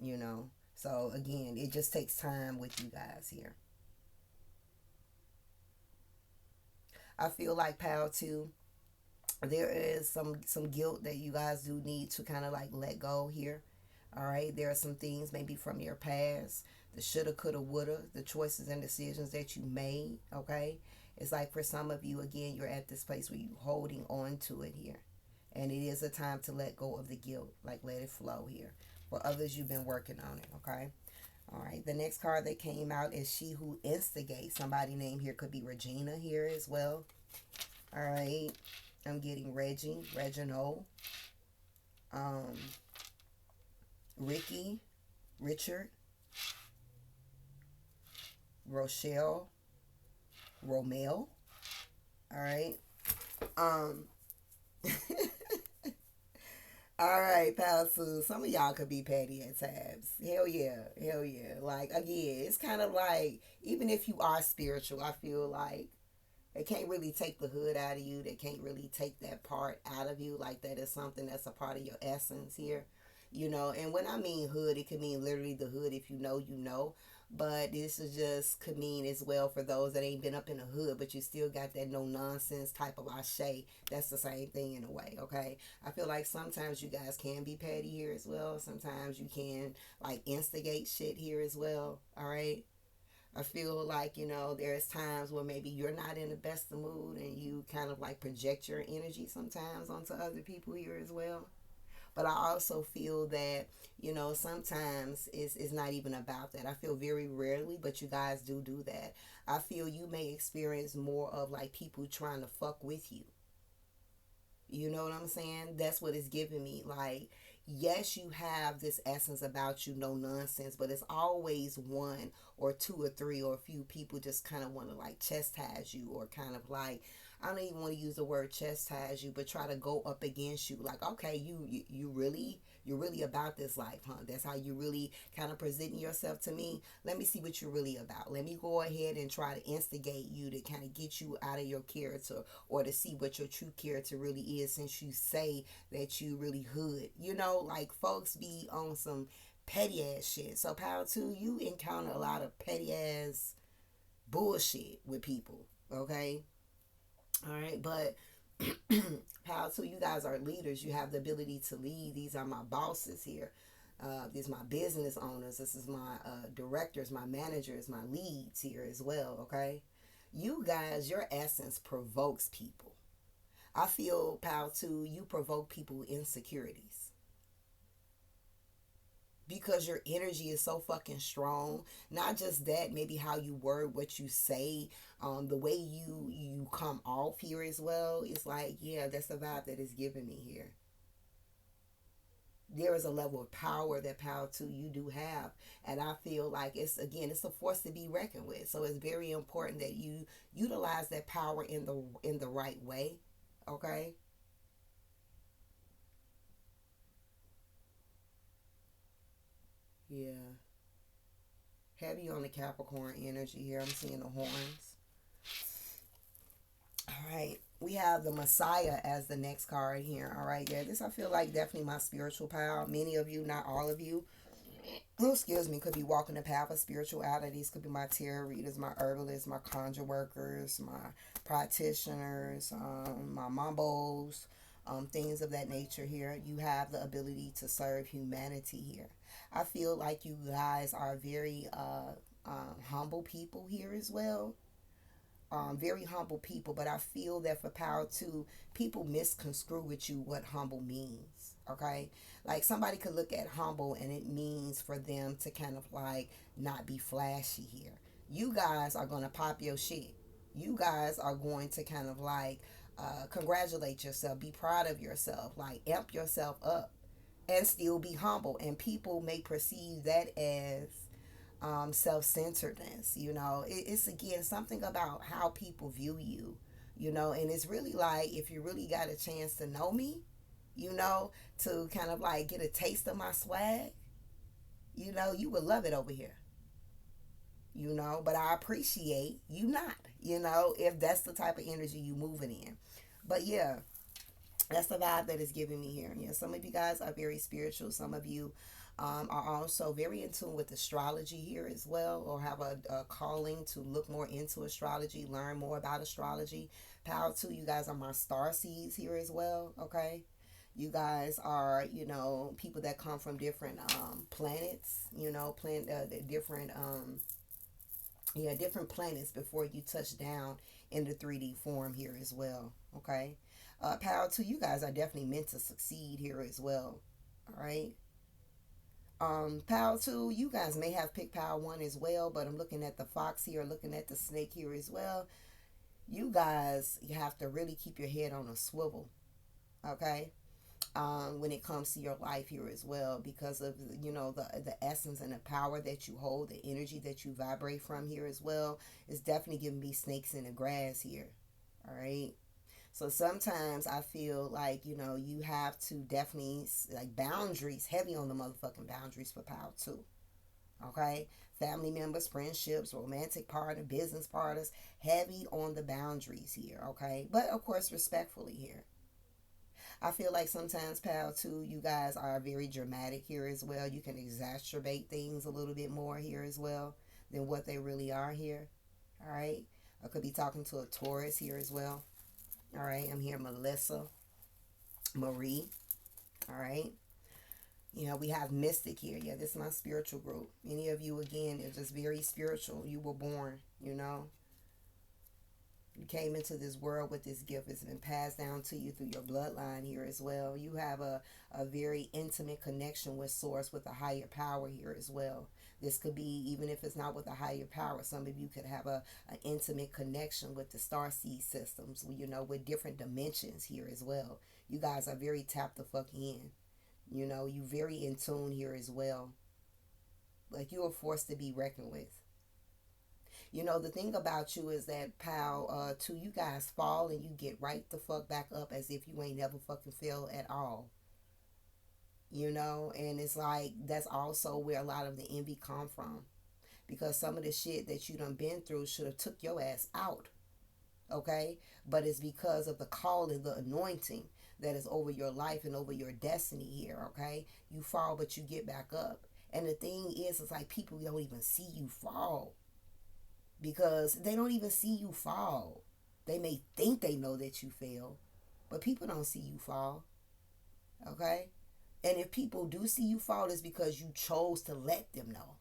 you know. So again, it just takes time with you guys here. I feel like, pal, too, there is some guilt that you guys do need to kind of like let go here. All right, there are some things maybe from your past, the shoulda, coulda, woulda, the choices and decisions that you made. Okay, it's like for some of you, again, you're at this place where you're holding on to it here, and it is a time to let go of the guilt, like let it flow here. For others, you've been working on it. Okay. All right, the next card that came out is she who instigates. Somebody named here could be Regina here as well. All right, I'm getting Reggie, Reginald, um, Ricky, Richard, Rochelle, Romel. All right. Um. All right, pal. So some of y'all could be petty at times. Hell yeah, hell yeah. Like, again, it's kind of like, even if you are spiritual, I feel like they can't really take the hood out of you. They can't really take that part out of you. Like, that is something that's a part of your essence here. You know, and when I mean hood, it could mean literally the hood. If you know, you know. But this is just could mean as well for those that ain't been up in the hood, but you still got that no nonsense type of ashe. That's the same thing in a way, okay? I feel like sometimes you guys can be petty here as well. Sometimes you can like instigate shit here as well, all right? I feel like, you know, there's times where maybe you're not in the best of mood and you kind of like project your energy sometimes onto other people here as well. But I also feel that, you know, sometimes it's not even about that. I feel very rarely, but you guys do that. I feel you may experience more of like people trying to fuck with you. You know what I'm saying? That's what it's giving me. Like, yes, you have this essence about you, no nonsense, but it's always one or two or three or a few people just kind of want to like chastise you, or kind of like, I don't even want to use the word chastise you, but try to go up against you. Like, okay, you really, you're really about this life, huh? That's how you really kind of presenting yourself to me. Let me see what you're really about. Let me go ahead and try to instigate you to kind of get you out of your character, or to see what your true character really is, since you say that you really hood. You know, like folks be on some petty ass shit. So power two, you encounter a lot of petty ass bullshit with people. Okay, all right, but power two, you guys are leaders. You have the ability to lead. These are my bosses here. These are my business owners. This is my directors, my managers, my leads here as well. Okay, you guys, your essence provokes people. I feel power two, you provoke people insecurities because your energy is so fucking strong. Not just that, maybe how you word what you say, the way you come off here as well. It's like, yeah, that's the vibe that is giving me here. There is a level of power that power two you do have, and I feel like it's, again, it's a force to be reckoned with. So it's very important that you utilize that power in the right way. Okay. Yeah. Heavy on the Capricorn energy here. I'm seeing the horns. All right. We have the Messiah as the next card here. All right. Yeah, this I feel like definitely my spiritual pal. Many of you, not all of you, oh, excuse me, could be walking the path of spirituality. These could be my tarot readers, my herbalists, my conjure workers, my practitioners, my mambos, things of that nature here. You have the ability to serve humanity here. I feel like you guys are very humble people here as well. Very humble people, but I feel that for power two, people misconstrue with you what humble means. Okay, like somebody could look at humble and it means for them to kind of like not be flashy here. You guys are gonna pop your shit. You guys are going to kind of like congratulate yourself, be proud of yourself, like amp yourself up, and still be humble. And people may perceive that as self-centeredness. It's again something about how people view you. And it's really like, if you really got a chance to know me, to kind of like get a taste of my swag, you would love it over here. But I appreciate you not, if that's the type of energy you moving in. But yeah, that's the vibe that is giving me here. Yeah, some of you guys are very spiritual. Some of you are also very in tune with astrology here as well, or have a calling to look more into astrology, learn more about astrology. Power two, you guys are my star seeds here as well. Okay, you guys are, people that come from different planets. Different different planets before you touch down in the 3D form here as well. Okay. Power two, you guys are definitely meant to succeed here as well. All right. Power two, you guys may have picked power one as well, but I'm looking at the fox here, looking at the snake here as well. You guys, you have to really keep your head on a swivel. Okay. When it comes to your life here as well, because of the essence and the power that you hold, the energy that you vibrate from here as well, is definitely giving me snakes in the grass here. All right. So sometimes I feel like, you have to definitely, like, boundaries, heavy on the motherfucking boundaries for power too. Okay? Family members, friendships, romantic partner, business partners, heavy on the boundaries here. Okay? But of course, respectfully here. I feel like sometimes, pal, too, you guys are very dramatic here as well. You can exacerbate things a little bit more here as well than what they really are here. All right? I could be talking to a Taurus here as well. All right? I'm here, Melissa, Marie. All right? We have Mystic here. Yeah, this is my spiritual group. Many of you, again, are just very spiritual. You were born, You came into this world with this gift. It's been passed down to you through your bloodline here as well. You have a very intimate connection with Source, with a higher power here as well. This could be, even if it's not with a higher power, some of you could have an intimate connection with the star seed systems, with different dimensions here as well. You guys are very tapped the fuck in. You very in tune here as well. Like, you are forced to be reckoned with. The thing about you is that, pal, till you guys fall and you get right the fuck back up as if you ain't never fucking fell at all. And it's like, that's also where a lot of the envy come from. Because some of the shit that you done been through should have took your ass out. Okay? But it's because of the call and the anointing that is over your life and over your destiny here. Okay? You fall, but you get back up. And the thing is, it's like people don't even see you fall because they don't even see you fall. They may think they know that you fail, but people don't see you fall. Okay? And if people do see you fall, it's because you chose to let them know.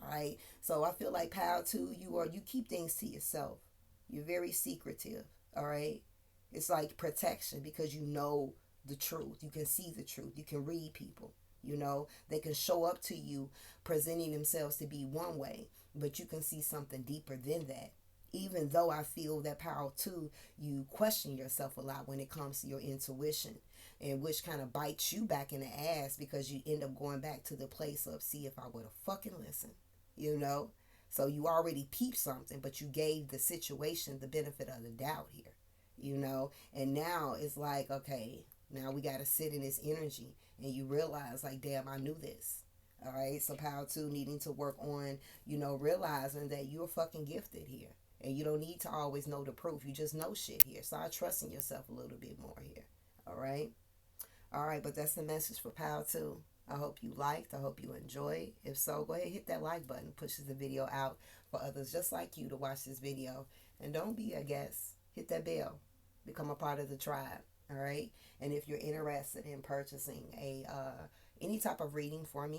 All right. So I feel like power two, you keep things to yourself. You're very secretive. All right. It's like protection because you know the truth. You can see the truth. You can read people. You know, they can show up to you presenting themselves to be one way, but you can see something deeper than that. Even though I feel that power two, you question yourself a lot when it comes to your intuition, and which kind of bites you back in the ass because you end up going back to the place of, see if I would have fucking listened, you know? So you already peeped something, but you gave the situation the benefit of the doubt here, you know? And now it's like, okay, now we got to sit in this energy, and you realize, like, damn, I knew this. All right. So power two, needing to work on, realizing that you're fucking gifted here. And you don't need to always know the proof. You just know shit here. Start trusting yourself a little bit more here. All right. All right. But that's the message for power two. I hope you liked. I hope you enjoyed. If so, go ahead and hit that like button. Pushes the video out for others just like you to watch this video. And don't be a guest. Hit that bell. Become a part of the tribe. All right. And if you're interested in purchasing any type of reading from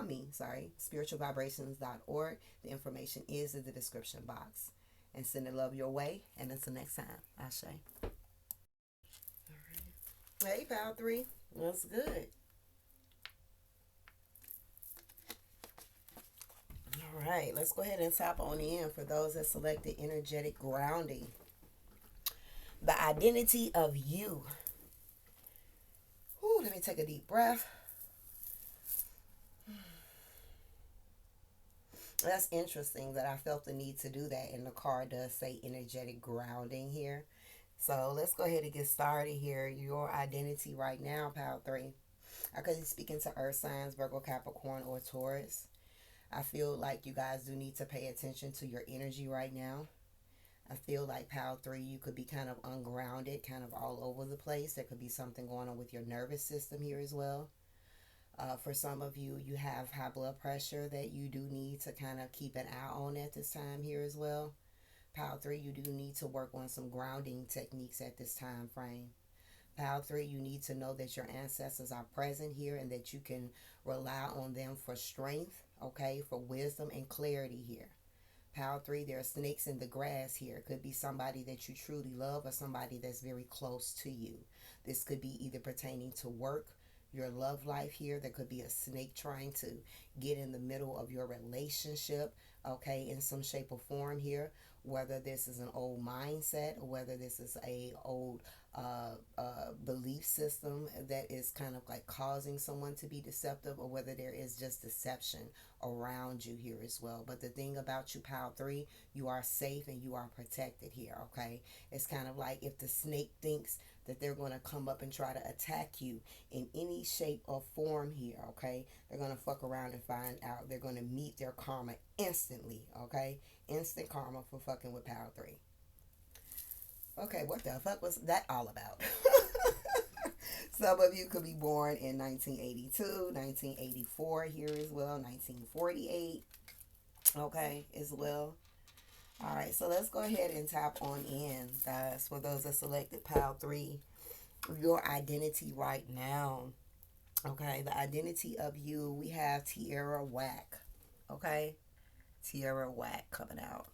me, spiritualvibrations.org, the information is in the description box. And sending love your way. And until next time, Ashe. All right. Hey, pal three. What's good? All right, let's go ahead and tap on in for those that selected energetic grounding. The identity of you. Ooh, let me take a deep breath. That's interesting that I felt the need to do that, and the card does say energetic grounding here. So let's go ahead and get started here. Your identity right now, pal three. I could be speaking to earth signs, Virgo, Capricorn, or Taurus. I feel like you guys do need to pay attention to your energy right now. I feel like pal three, you could be kind of ungrounded, kind of all over the place. There could be something going on with your nervous system here as well. For some of you, you have high blood pressure that you do need to kind of keep an eye on at this time here as well. Pal three, you do need to work on some grounding techniques at this time frame. Pal three, you need to know that your ancestors are present here and that you can rely on them for strength, okay, for wisdom and clarity here. Pal three, there are snakes in the grass here. It could be somebody that you truly love or somebody that's very close to you. This could be either pertaining to work, your love life here. There could be a snake trying to get in the middle of your relationship, okay, in some shape or form here. Whether this is an old mindset or whether this is a old belief system that is kind of like causing someone to be deceptive, or whether there is just deception around you here as well. But the thing about you, pal three, you are safe and you are protected here, okay? It's kind of like if the snake thinks that they're going to come up and try to attack you in any shape or form here, okay? They're going to fuck around and find out. They're going to meet their karma instantly, okay? Instant karma for fucking with pal three. Okay, what the fuck was that all about? Some of you could be born in 1982, 1984 here as well, 1948, okay, as well. All right, so let's go ahead and tap on in, guys, for those that selected pal three, your identity right now. Okay, the identity of you, we have Tierra Whack, okay? Tierra Whack coming out.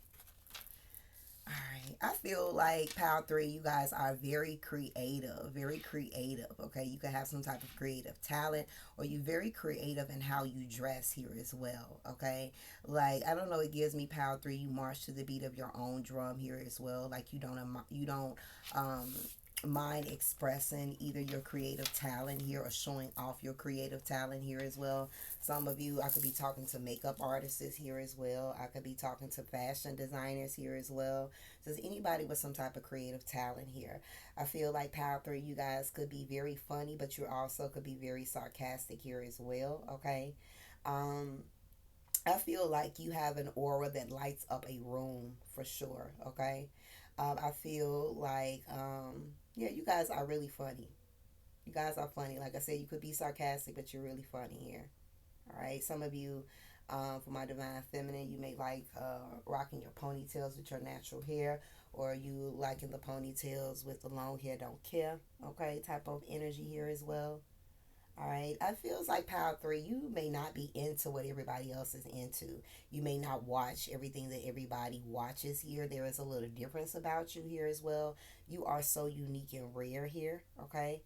All right. I feel like pal three, you guys are very creative, very creative. Okay. You can have some type of creative talent, or you're very creative in how you dress here as well. Okay. Like, I don't know, it gives me pal three, you march to the beat of your own drum here as well. Like you don't mind expressing either your creative talent here or showing off your creative talent here as well. Some of you, I could be talking to makeup artists here as well. I could be talking to fashion designers here as well. Just anybody with some type of creative talent here. I feel like pal three, you guys could be very funny, but you also could be very sarcastic here as well. Okay. I feel like you have an aura that lights up a room for sure. Okay. I feel like, yeah, you guys are really funny. You guys are funny. Like I said, you could be sarcastic, but you're really funny here. All right, some of you, for my divine feminine, you may like rocking your ponytails with your natural hair, or you liking the ponytails with the long hair, don't care. Okay, type of energy here as well. All right. I feels like power three, you may not be into what everybody else is into. You may not watch everything that everybody watches here. There is a little difference about you here as well. You are so unique and rare here. Okay.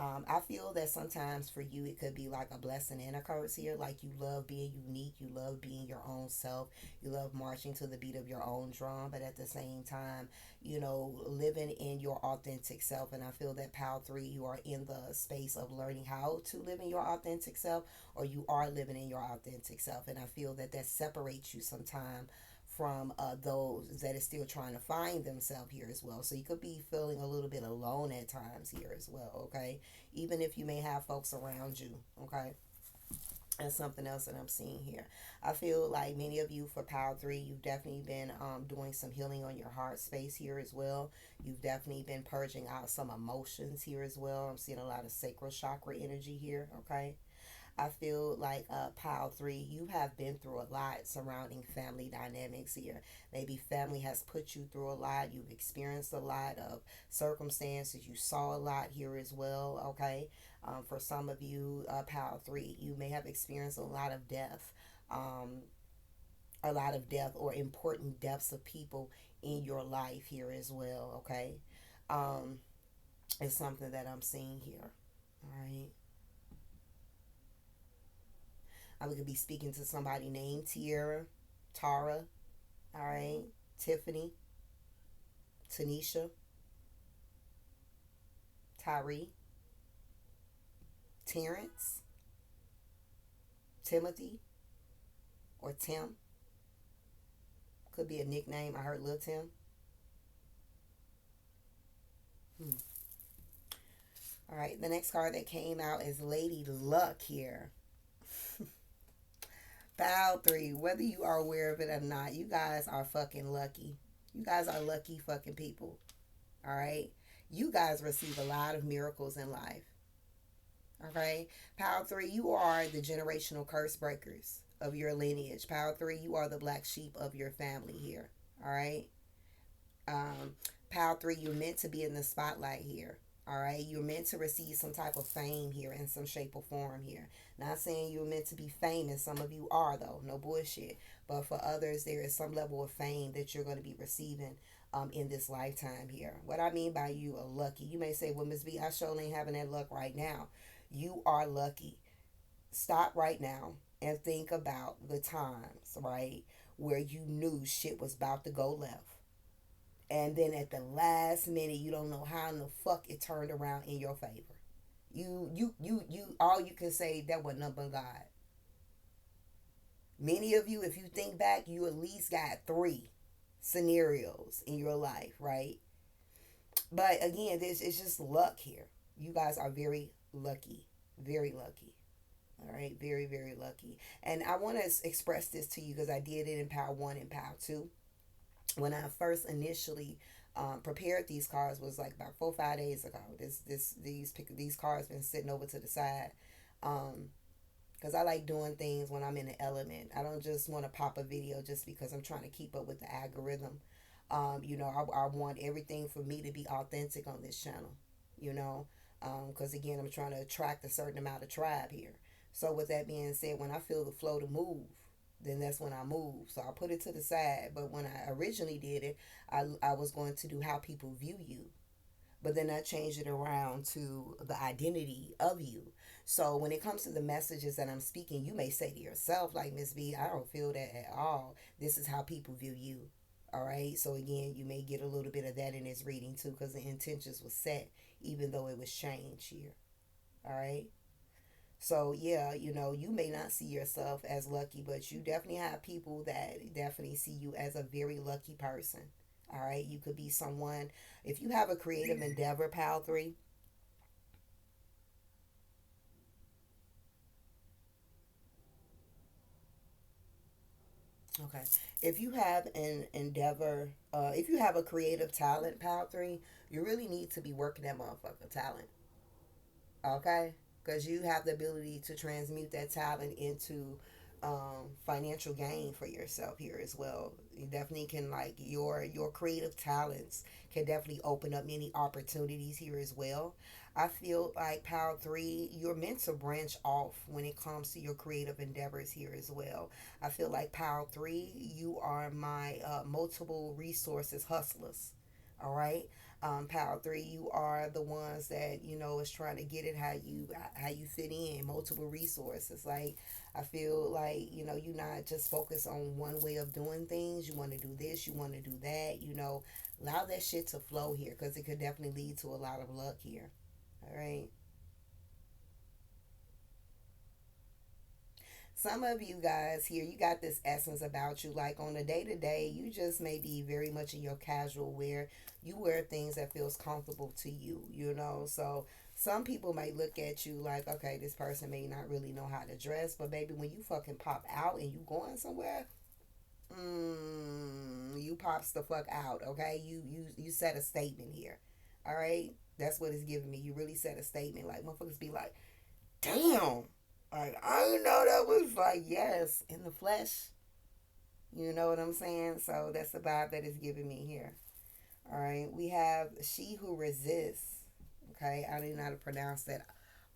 I feel that sometimes for you it could be like a blessing and a curse here. Like you love being unique, you love being your own self, you love marching to the beat of your own drum, but at the same time, living in your authentic self. And I feel that power three, you are in the space of learning how to live in your authentic self, or you are living in your authentic self. And I feel that that separates you sometime from those that is still trying to find themselves here as well. So you could be feeling a little bit alone at times here as well, okay? Even if you may have folks around you, okay? That's something else that I'm seeing here. I feel like many of you for Power 3, you've definitely been doing some healing on your heart space here as well. You've definitely been purging out some emotions here as well. I'm seeing a lot of sacral chakra energy here, okay? I feel like Pile 3, you have been through a lot surrounding family dynamics here. Maybe family has put you through a lot. You've experienced a lot of circumstances. You saw a lot here as well, okay? For some of you, Pile 3, you may have experienced a lot of death. Um, a lot of death or important deaths of people in your life here as well, okay? Um, it's something that I'm seeing here, all right? I could be speaking to somebody named Tierra, Tara, all right, Tiffany, Tanisha, Tyree, Terrence, Timothy, or Tim. Could be a nickname. I heard Lil Tim. Hmm. All right, the next card that came out is Lady Luck here. Bow 3, whether you are aware of it or not, you guys are fucking lucky. You guys are lucky fucking people. All right? You guys receive a lot of miracles in life. Okay. Power three, you are the generational curse breakers of your lineage. Power three, you are the black sheep of your family here. All right. Um, Power three, you're meant to be in the spotlight here. All right. You're meant to receive some type of fame here in some shape or form here. Not saying you're meant to be famous. Some of you are, though. No bullshit. But for others, there is some level of fame that you're going to be receiving in this lifetime here. What I mean by you are lucky. You may say, well, Miss B, I sure ain't having that luck right now. You are lucky. Stop right now and think about the times, right, where you knew shit was about to go left. And then at the last minute, you don't know how in the fuck it turned around in your favor. All you can say that was nothing but God. Many of you, if you think back, you at least got three scenarios in your life, right? But again, this is just luck here. You guys are very lucky, very lucky. All right, very, very lucky. And I want to express this to you because I did it in Power 1 and Power 2. When I first initially prepared these cards was like about 4 or 5 days ago. These cards been sitting over to the side. Because I like doing things when I'm in the element. I don't just want to pop a video just because I'm trying to keep up with the algorithm. I want everything for me to be authentic on this channel. You know, because again, I'm trying to attract a certain amount of tribe here. So with that being said, when I feel the flow to move, then that's when I move. So I put it to the side. But when I originally did it, I was going to do how people view you. But then I changed it around to the identity of you. So when it comes to the messages that I'm speaking, you may say to yourself, like, Miss B, I don't feel that at all. This is how people view you. All right. So again, you may get a little bit of that in this reading too, because the intentions was set, even though it was changed here. All right. So yeah, you may not see yourself as lucky, but you definitely have people that definitely see you as a very lucky person. All right, you could be someone, if you have a creative endeavor, Pal 3. Okay. If you have an endeavor, if you have a creative talent, Pal 3, you really need to be working that motherfucker talent. Okay? because you have the ability to transmute that talent into financial gain for yourself here as well. You definitely can, like, your creative talents can definitely open up many opportunities here as well. I feel like Power 3, you're meant to branch off when it comes to your creative endeavors here as well. I feel like Power 3, you are my multiple resources hustlers. All right. Power 3, you are the ones that, is trying to get it how you fit in multiple resources. Like, I feel like, you're not just focused on one way of doing things. You want to do this, you want to do that, allow that shit to flow here, because it could definitely lead to a lot of luck here. All right. Some of you guys here, you got this essence about you. Like, on a day to day, you just may be very much in your casual wear. You wear things that feels comfortable to you. So some people may look at you like, okay, this person may not really know how to dress, but baby, when you fucking pop out and you going somewhere, you pops the fuck out. Okay, you set a statement here. All right, that's what it's giving me. You really set a statement. Like, motherfuckers be like, damn. Like, I didn't know that was like, yes, in the flesh. You know what I'm saying? So that's the vibe that is giving me here. All right. We have she who resists. Okay. I don't know how to pronounce that.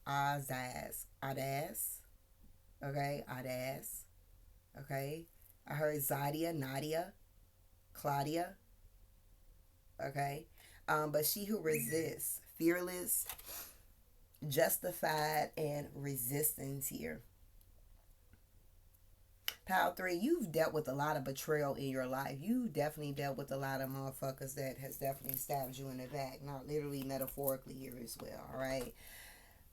Azaz. Adaz. Okay. Adaz. Okay. I heard Zadia, Nadia, Claudia. Okay. But she who resists. Fearless, justified, and resistance here. Power 3, you've dealt with a lot of betrayal in your life. You definitely dealt with a lot of motherfuckers that has definitely stabbed you in the back. Not literally, metaphorically here as well, all right?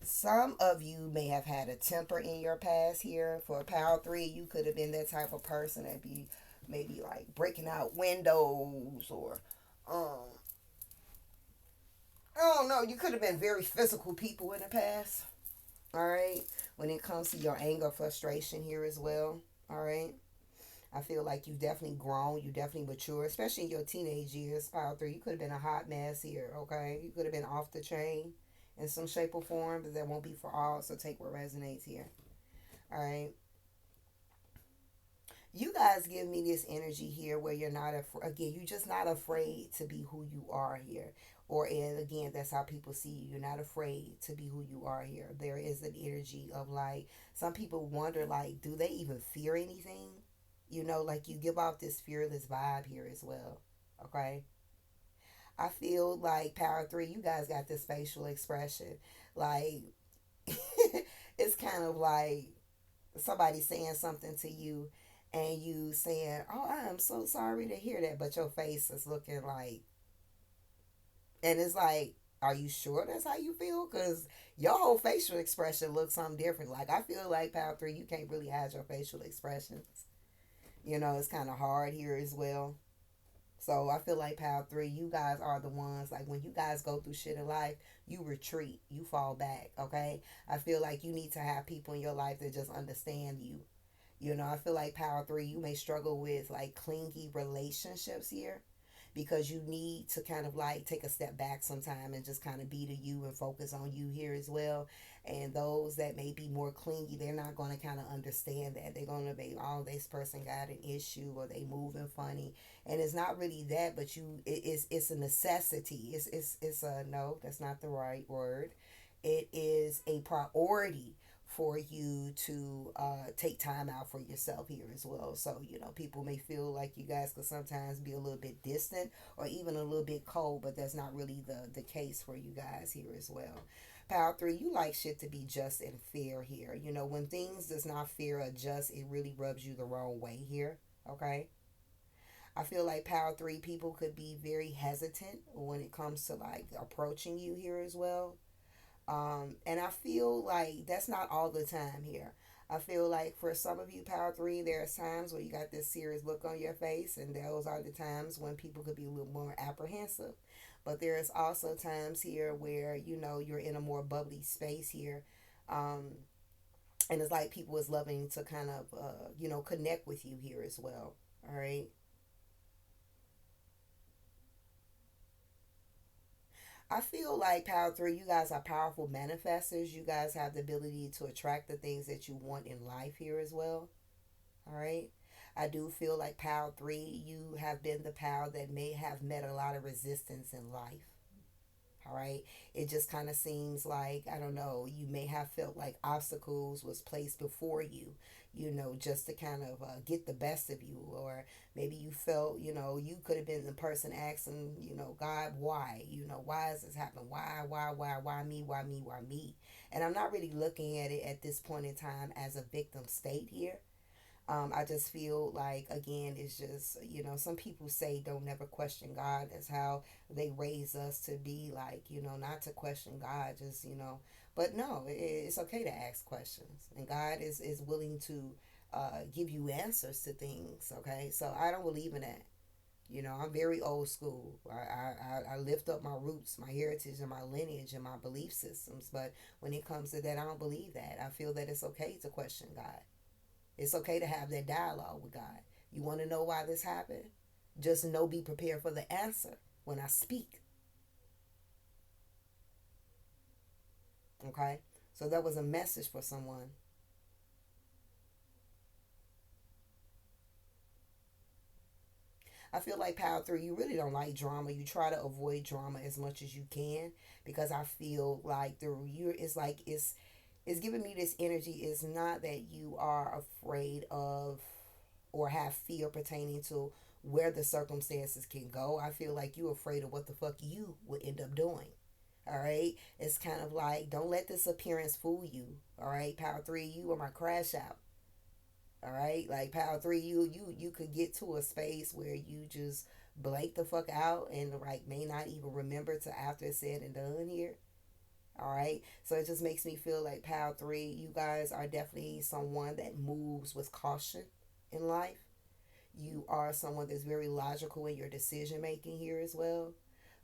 Some of you may have had a temper in your past here. For Power 3, you could have been that type of person that be maybe like breaking out windows, or, I don't know, you could have been very physical people in the past, all right? When it comes to your anger, frustration here as well, all right? I feel like you've definitely grown. You definitely mature, especially in your teenage years. Power 3, you could have been a hot mess here, okay? You could have been off the chain in some shape or form, but that won't be for all, so take what resonates here, all right? You guys give me this energy here where you're not again, you're just not afraid to be who you are here. Or, and again, that's how people see you. You're not afraid to be who you are here. There is an energy of, like, some people wonder, like, do they even fear anything? Like, you give off this fearless vibe here as well. Okay. I feel like Power 3, you guys got this facial expression. Like, it's kind of like somebody saying something to you and you saying, oh, I'm so sorry to hear that, but your face is looking like, and it's like, are you sure that's how you feel? Because your whole facial expression looks something different. Like, I feel like Power 3, you can't really hide your facial expressions. It's kind of hard here as well. So I feel like Power 3, you guys are the ones, like, when you guys go through shit in life, you retreat, you fall back, okay? I feel like you need to have people in your life that just understand you. I feel like Power 3, you may struggle with, like, clingy relationships here, because you need to kind of, like, take a step back sometime and just kind of be to you and focus on you here as well. And those that may be more clingy, they're not going to kind of understand that. They're going to be, oh, this person got an issue, or they moving funny. And it's not really that, but it's a necessity. It's a, no, that's not the right word. It is a priority for you to take time out for yourself here as well. So, people may feel like you guys could sometimes be a little bit distant or even a little bit cold, but that's not really the case for you guys here as well. Power 3, you like shit to be just and fair here. When things does not fair or just, it really rubs you the wrong way here, okay? I feel like Power 3 people could be very hesitant when it comes to, like, approaching you here as well. And I feel like that's not all the time here. I feel like for some of you, Power 3, there's times where you got this serious look on your face, and those are the times when people could be a little more apprehensive. But there's also times here where, you're in a more bubbly space here. And it's like people is loving to kind of, connect with you here as well. All right. I feel like power three, you guys are powerful manifestors. You guys have the ability to attract the things that you want in life here as well. All right. I do feel like power three, you have been the power that may have met a lot of resistance in life. All right. It just kind of seems like, I don't know, you may have felt like obstacles was placed before you, just to kind of get the best of you. Or maybe you felt, you could have been the person asking, God, why? Why has this happened? Why me? Why me? Why me? And I'm not really looking at it at this point in time as a victim state here. I just feel like, again, it's just, some people say don't never question God. That's how they raise us to be like, not to question God, just, but no, it's okay to ask questions. And God is willing to give you answers to things, okay? So I don't believe in that. I'm very old school. I lift up my roots, my heritage, and my lineage and my belief systems. But when it comes to that, I don't believe that. I feel that it's okay to question God. It's okay to have that dialogue with God. You want to know why this happened? Just know, be prepared for the answer when I speak. Okay? So that was a message for someone. I feel like power three, you really don't like drama. You try to avoid drama as much as you can because I feel like it's giving me this energy. It's not that you are afraid of or have fear pertaining to where the circumstances can go. I feel like you're afraid of what the fuck you would end up doing. All right. It's kind of like, don't let this appearance fool you. All right. Power three, you are my crash out. All right. Like power three, you could get to a space where you just blank the fuck out and like may not even remember to after it's said and done here. All right. So it just makes me feel like power three, you guys are definitely someone that moves with caution in life. You are someone that's very logical in your decision making here as well.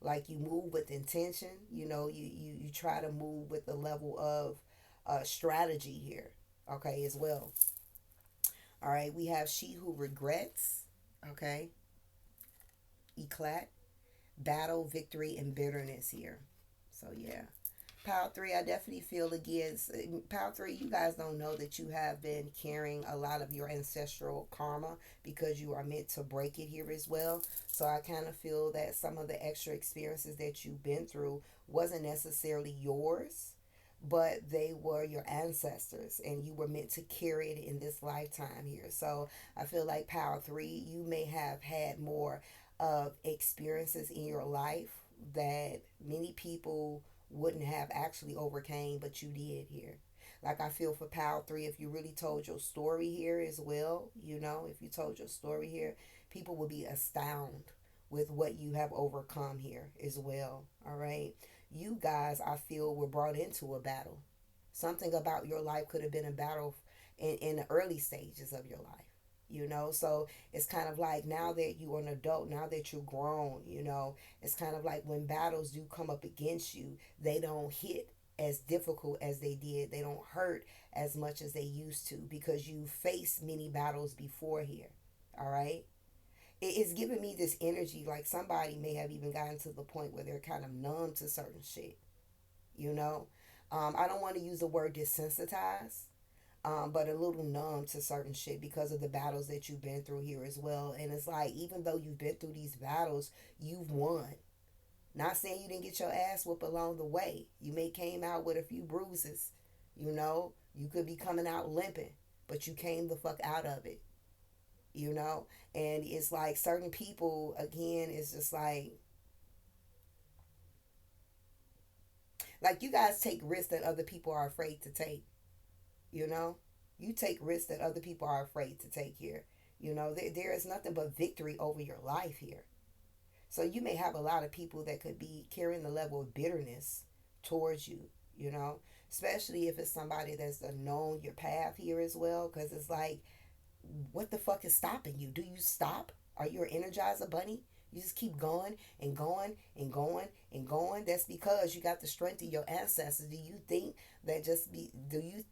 Like you move with intention. You try to move with the level of strategy here. Okay, as well. All right, we have she who regrets. Okay, eclat, battle, victory, and bitterness here. So yeah. Power three, I definitely feel against power three. You guys don't know that you have been carrying a lot of your ancestral karma because you are meant to break it here as well. So I kind of feel that some of the extra experiences that you've been through wasn't necessarily yours, but they were your ancestors and you were meant to carry it in this lifetime here. So I feel like power three, you may have had more of experiences in your life that many people wouldn't have actually overcame, but you did here. Like I feel for power three, if you really told your story here as well, if you told your story here, people would be astounded with what you have overcome here as well. All right. You guys, I feel, were brought into a battle. Something about your life could have been a battle in the early stages of your life. So it's kind of like now that you're an adult, now that you're grown, it's kind of like when battles do come up against you, they don't hit as difficult as they did. They don't hurt as much as they used to because you faced many battles before here. All right. It's giving me this energy like somebody may have even gotten to the point where they're kind of numb to certain shit. you know. I don't want to use the word desensitized, but a little numb to certain shit because of the battles that you've been through here as well. And it's like, even though you've been through these battles, you've won. Not saying you didn't get your ass whooped along the way. You may came out with a few bruises, you know. You could be coming out limping, but you came the fuck out of it, you know. And it's like certain people, again, it's just like you guys take risks that other people are afraid to take, you know. You take risks that other people are afraid to take here. There is nothing but victory over your life here. So you may have a lot of people that could be carrying the level of bitterness towards you, you know, especially if it's somebody that's known your path here as well. Because it's like, what the fuck is stopping you? Do you stop? Are you an energizer bunny? You just keep going and going and going and going. That's because you got the strength of your ancestors. Do you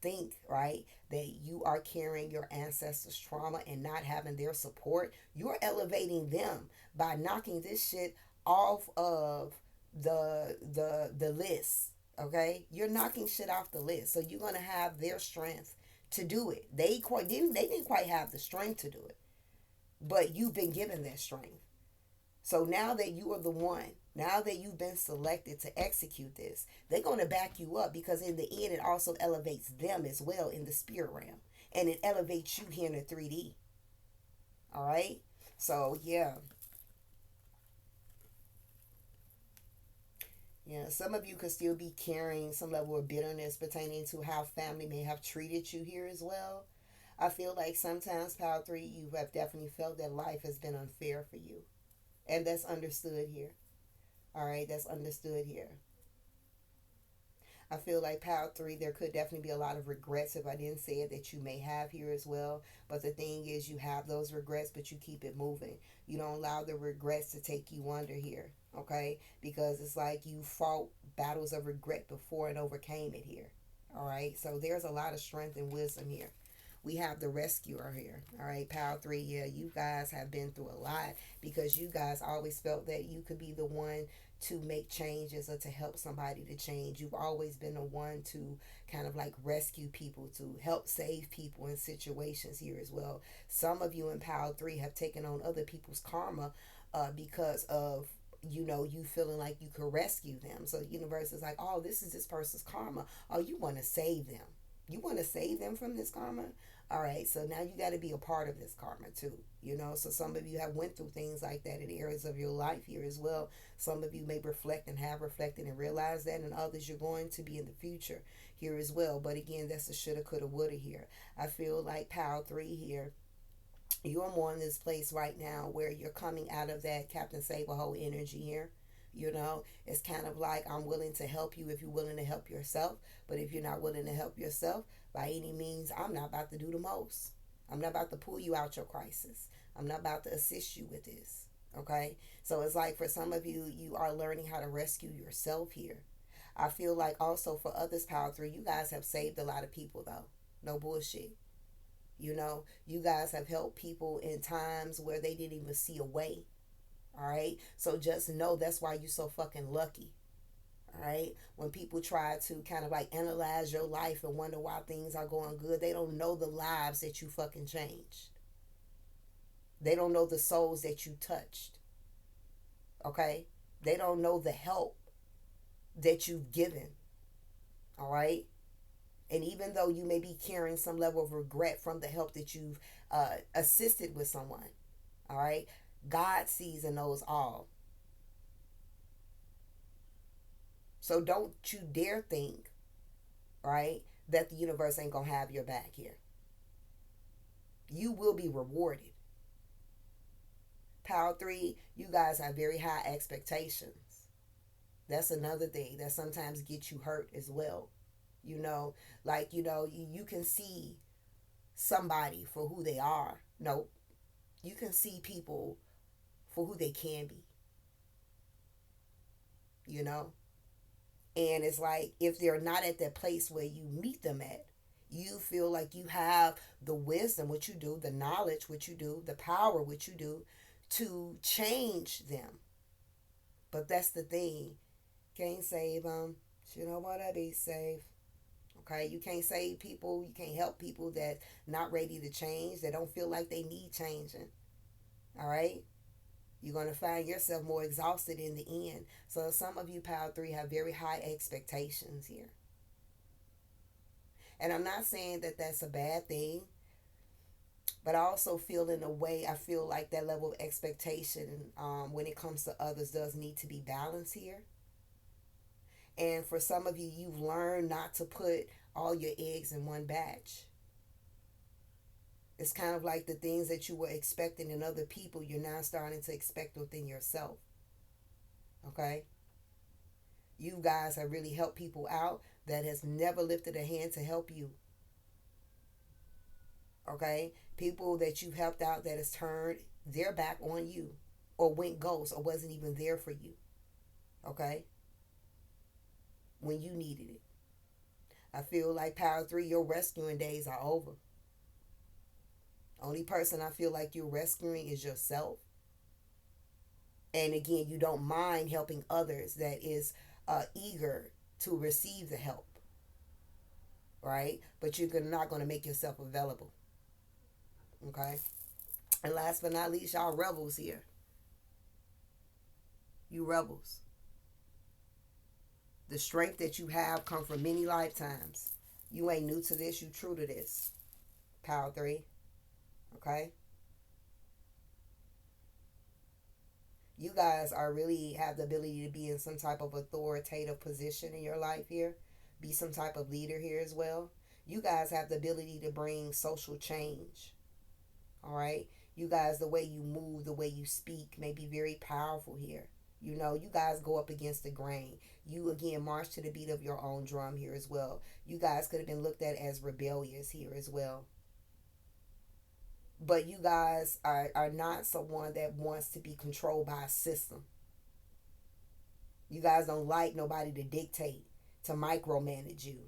think, right, that you are carrying your ancestors' trauma and not having their support? You're elevating them by knocking this shit off of the list. Okay, you're knocking shit off the list, so you're gonna have their strength to do it. They didn't quite have the strength to do it, but you've been given that strength. So now that you are the one, now that you've been selected to execute this, they're going to back you up, because in the end, it also elevates them as well in the spirit realm. And it elevates you here in the 3D. All right? So, yeah. Yeah, some of you could still be carrying some level of bitterness pertaining to how family may have treated you here as well. I feel like sometimes, Power 3, you have definitely felt that life has been unfair for you. And that's understood here. All right, that's understood here. I feel like Power 3, there could definitely be a lot of regrets, if I didn't say it, that you may have here as well. But the thing is, you have those regrets, but you keep it moving. You don't allow the regrets to take you under here, okay? Because it's like you fought battles of regret before and overcame it here, all right? So there's a lot of strength and wisdom here. We have the rescuer here. All right, Power 3. Yeah, you guys have been through a lot, because you guys always felt that you could be the one to make changes or to help somebody to change. You've always been the one to kind of like rescue people, to help save people in situations here as well. Some of you in Power 3 have taken on other people's karma because of, you feeling like you could rescue them. So the universe is like, oh, this is this person's karma. Oh, you want to save them. You want to save them from this karma. All right, so now you got to be a part of this karma too. So some of you have went through things like that in areas of your life here as well. Some of you may reflect and have reflected and realized that, and others you're going to be in the future here as well. But again, that's the shoulda, coulda, woulda here. I feel like Power 3 here, you're more in this place right now where you're coming out of that Captain Save a Whole energy here. It's kind of like, I'm willing to help you if you're willing to help yourself. But if you're not willing to help yourself by any means, I'm not about to do the most. I'm not about to pull you out your crisis. I'm not about to assist you with this. Okay? So it's like, for some of you, you are learning how to rescue yourself here. I feel like also for others, Power 3, you guys have saved a lot of people though. No bullshit. You guys have helped people in times where they didn't even see a way. All right. So just know that's why you're so fucking lucky. All right. When people try to kind of like analyze your life and wonder why things are going good, they don't know the lives that you fucking changed. They don't know the souls that you touched. Okay. They don't know the help that you've given. All right. And even though you may be carrying some level of regret from the help that you've assisted with someone, all right, God sees and knows all. So don't you dare think, right, that the universe ain't going to have your back here. You will be rewarded. Power 3, you guys have very high expectations. That's another thing that sometimes gets you hurt as well. You can see somebody for who they are. No, you can see people for who they can be. And it's like, if they're not at that place where you meet them at, you feel like you have the wisdom, what you do, the knowledge, what you do, the power, what you do, to change them. But that's the thing. Can't save them. You don't want to be saved. Okay, you can't save people. You can't help people that not ready to change, that don't feel like they need changing. All right. You're going to find yourself more exhausted in the end. So some of you, Power 3, have very high expectations here. And I'm not saying that that's a bad thing, but I also feel, in a way, I feel like that level of expectation when it comes to others does need to be balanced here. And for some of you, you've learned not to put all your eggs in one batch. It's kind of like the things that you were expecting in other people, you're now starting to expect within yourself. Okay? You guys have really helped people out that has never lifted a hand to help you. Okay? People that you've helped out that has turned their back on you, or went ghost, or wasn't even there for you. Okay? When you needed it. I feel like, Power 3, your rescuing days are over. Only person I feel like you're rescuing is yourself. And again, you don't mind helping others that is eager to receive the help, right? But you're not going to make yourself available, okay? And last but not least, y'all rebels here. You rebels. The strength that you have come from many lifetimes. You ain't new to this. You true to this. Power 3. Okay? You guys are really have the ability to be in some type of authoritative position in your life here. Be some type of leader here as well. You guys have the ability to bring social change. All right? You guys, the way you move, the way you speak may be very powerful here. You know, you guys go up against the grain. You, again, march to the beat of your own drum here as well. You guys could have been looked at as rebellious here as well. But you guys are not someone that wants to be controlled by a system. You guys don't like nobody to dictate, to micromanage you.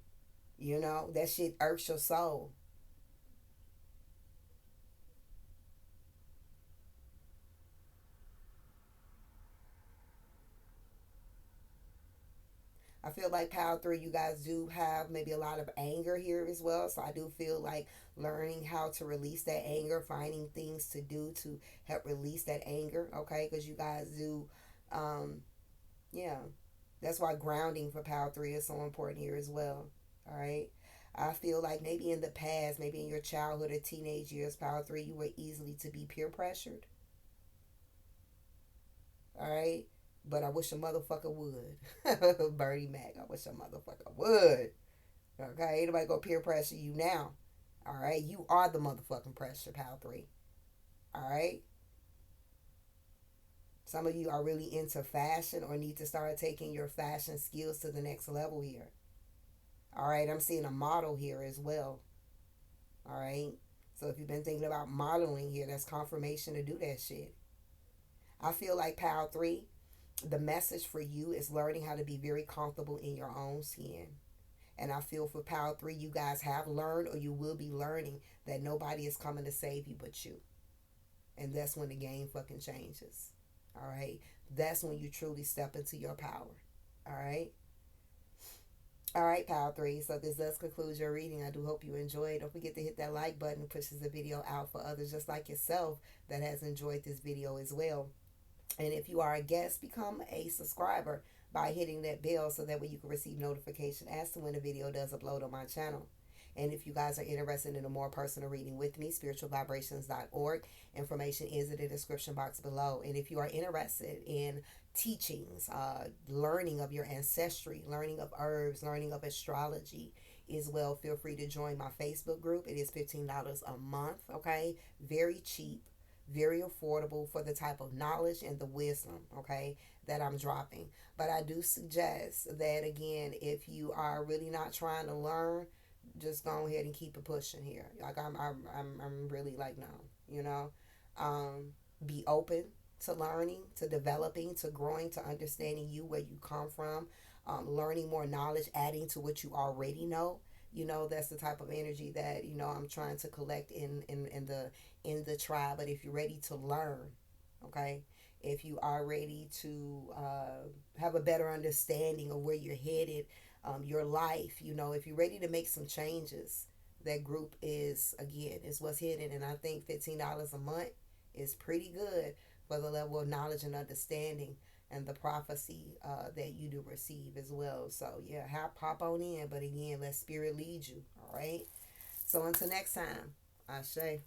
You know, that shit irks your soul. I feel like Power 3, you guys do have maybe a lot of anger here as well. So I do feel like learning how to release that anger, finding things to do to help release that anger, okay? Because you guys do, um, yeah. That's why grounding for Power 3 is so important here as well, all right? I feel like maybe in the past, maybe in your childhood or teenage years, Power 3, you were easily to be peer pressured, all right? But I wish a motherfucker would. Bernie Mac, I wish a motherfucker would. Okay, ain't nobody gonna peer pressure you now. All right, you are the motherfucking pressure, Power 3. All right. Some of you are really into fashion or need to start taking your fashion skills to the next level here. All right, I'm seeing a model here as well. All right. So if you've been thinking about modeling here, that's confirmation to do that shit. I feel like Power 3, the message for you is learning how to be very comfortable in your own skin. And I feel for Power 3, you guys have learned or you will be learning that nobody is coming to save you but you. And that's when the game fucking changes. All right. That's when you truly step into your power. All right. All right, Power 3. So this does conclude your reading. I do hope you enjoyed. Don't forget to hit that like button. It pushes the video out for others just like yourself that has enjoyed this video as well. And if you are a guest, become a subscriber by hitting that bell so that way you can receive notification as to when a video does upload on my channel. And if you guys are interested in a more personal reading with me, spiritualvibrations.org. Information is in the description box below. And if you are interested in teachings, learning of your ancestry, learning of herbs, learning of astrology as well, feel free to join my Facebook group. It is $15 a month, okay? Very cheap, very affordable for the type of knowledge and the wisdom, okay, that I'm dropping. But I do suggest that, again, if you are really not trying to learn, just go ahead and keep it pushing here. Like I'm really like, no, you know, be open to learning, to developing, to growing, to understanding you, where you come from, learning more knowledge, adding to what you already know. You know, that's the type of energy that, you know, I'm trying to collect in the tribe. But if you're ready to learn, okay, if you are ready to have a better understanding of where you're headed, your life, you know, if you're ready to make some changes, that group is, again, is what's hidden. And I think $15 a month is pretty good for the level of knowledge and understanding and the prophecy that you do receive as well. So yeah, pop on in, but again, let spirit lead you. All right. So until next time, I say.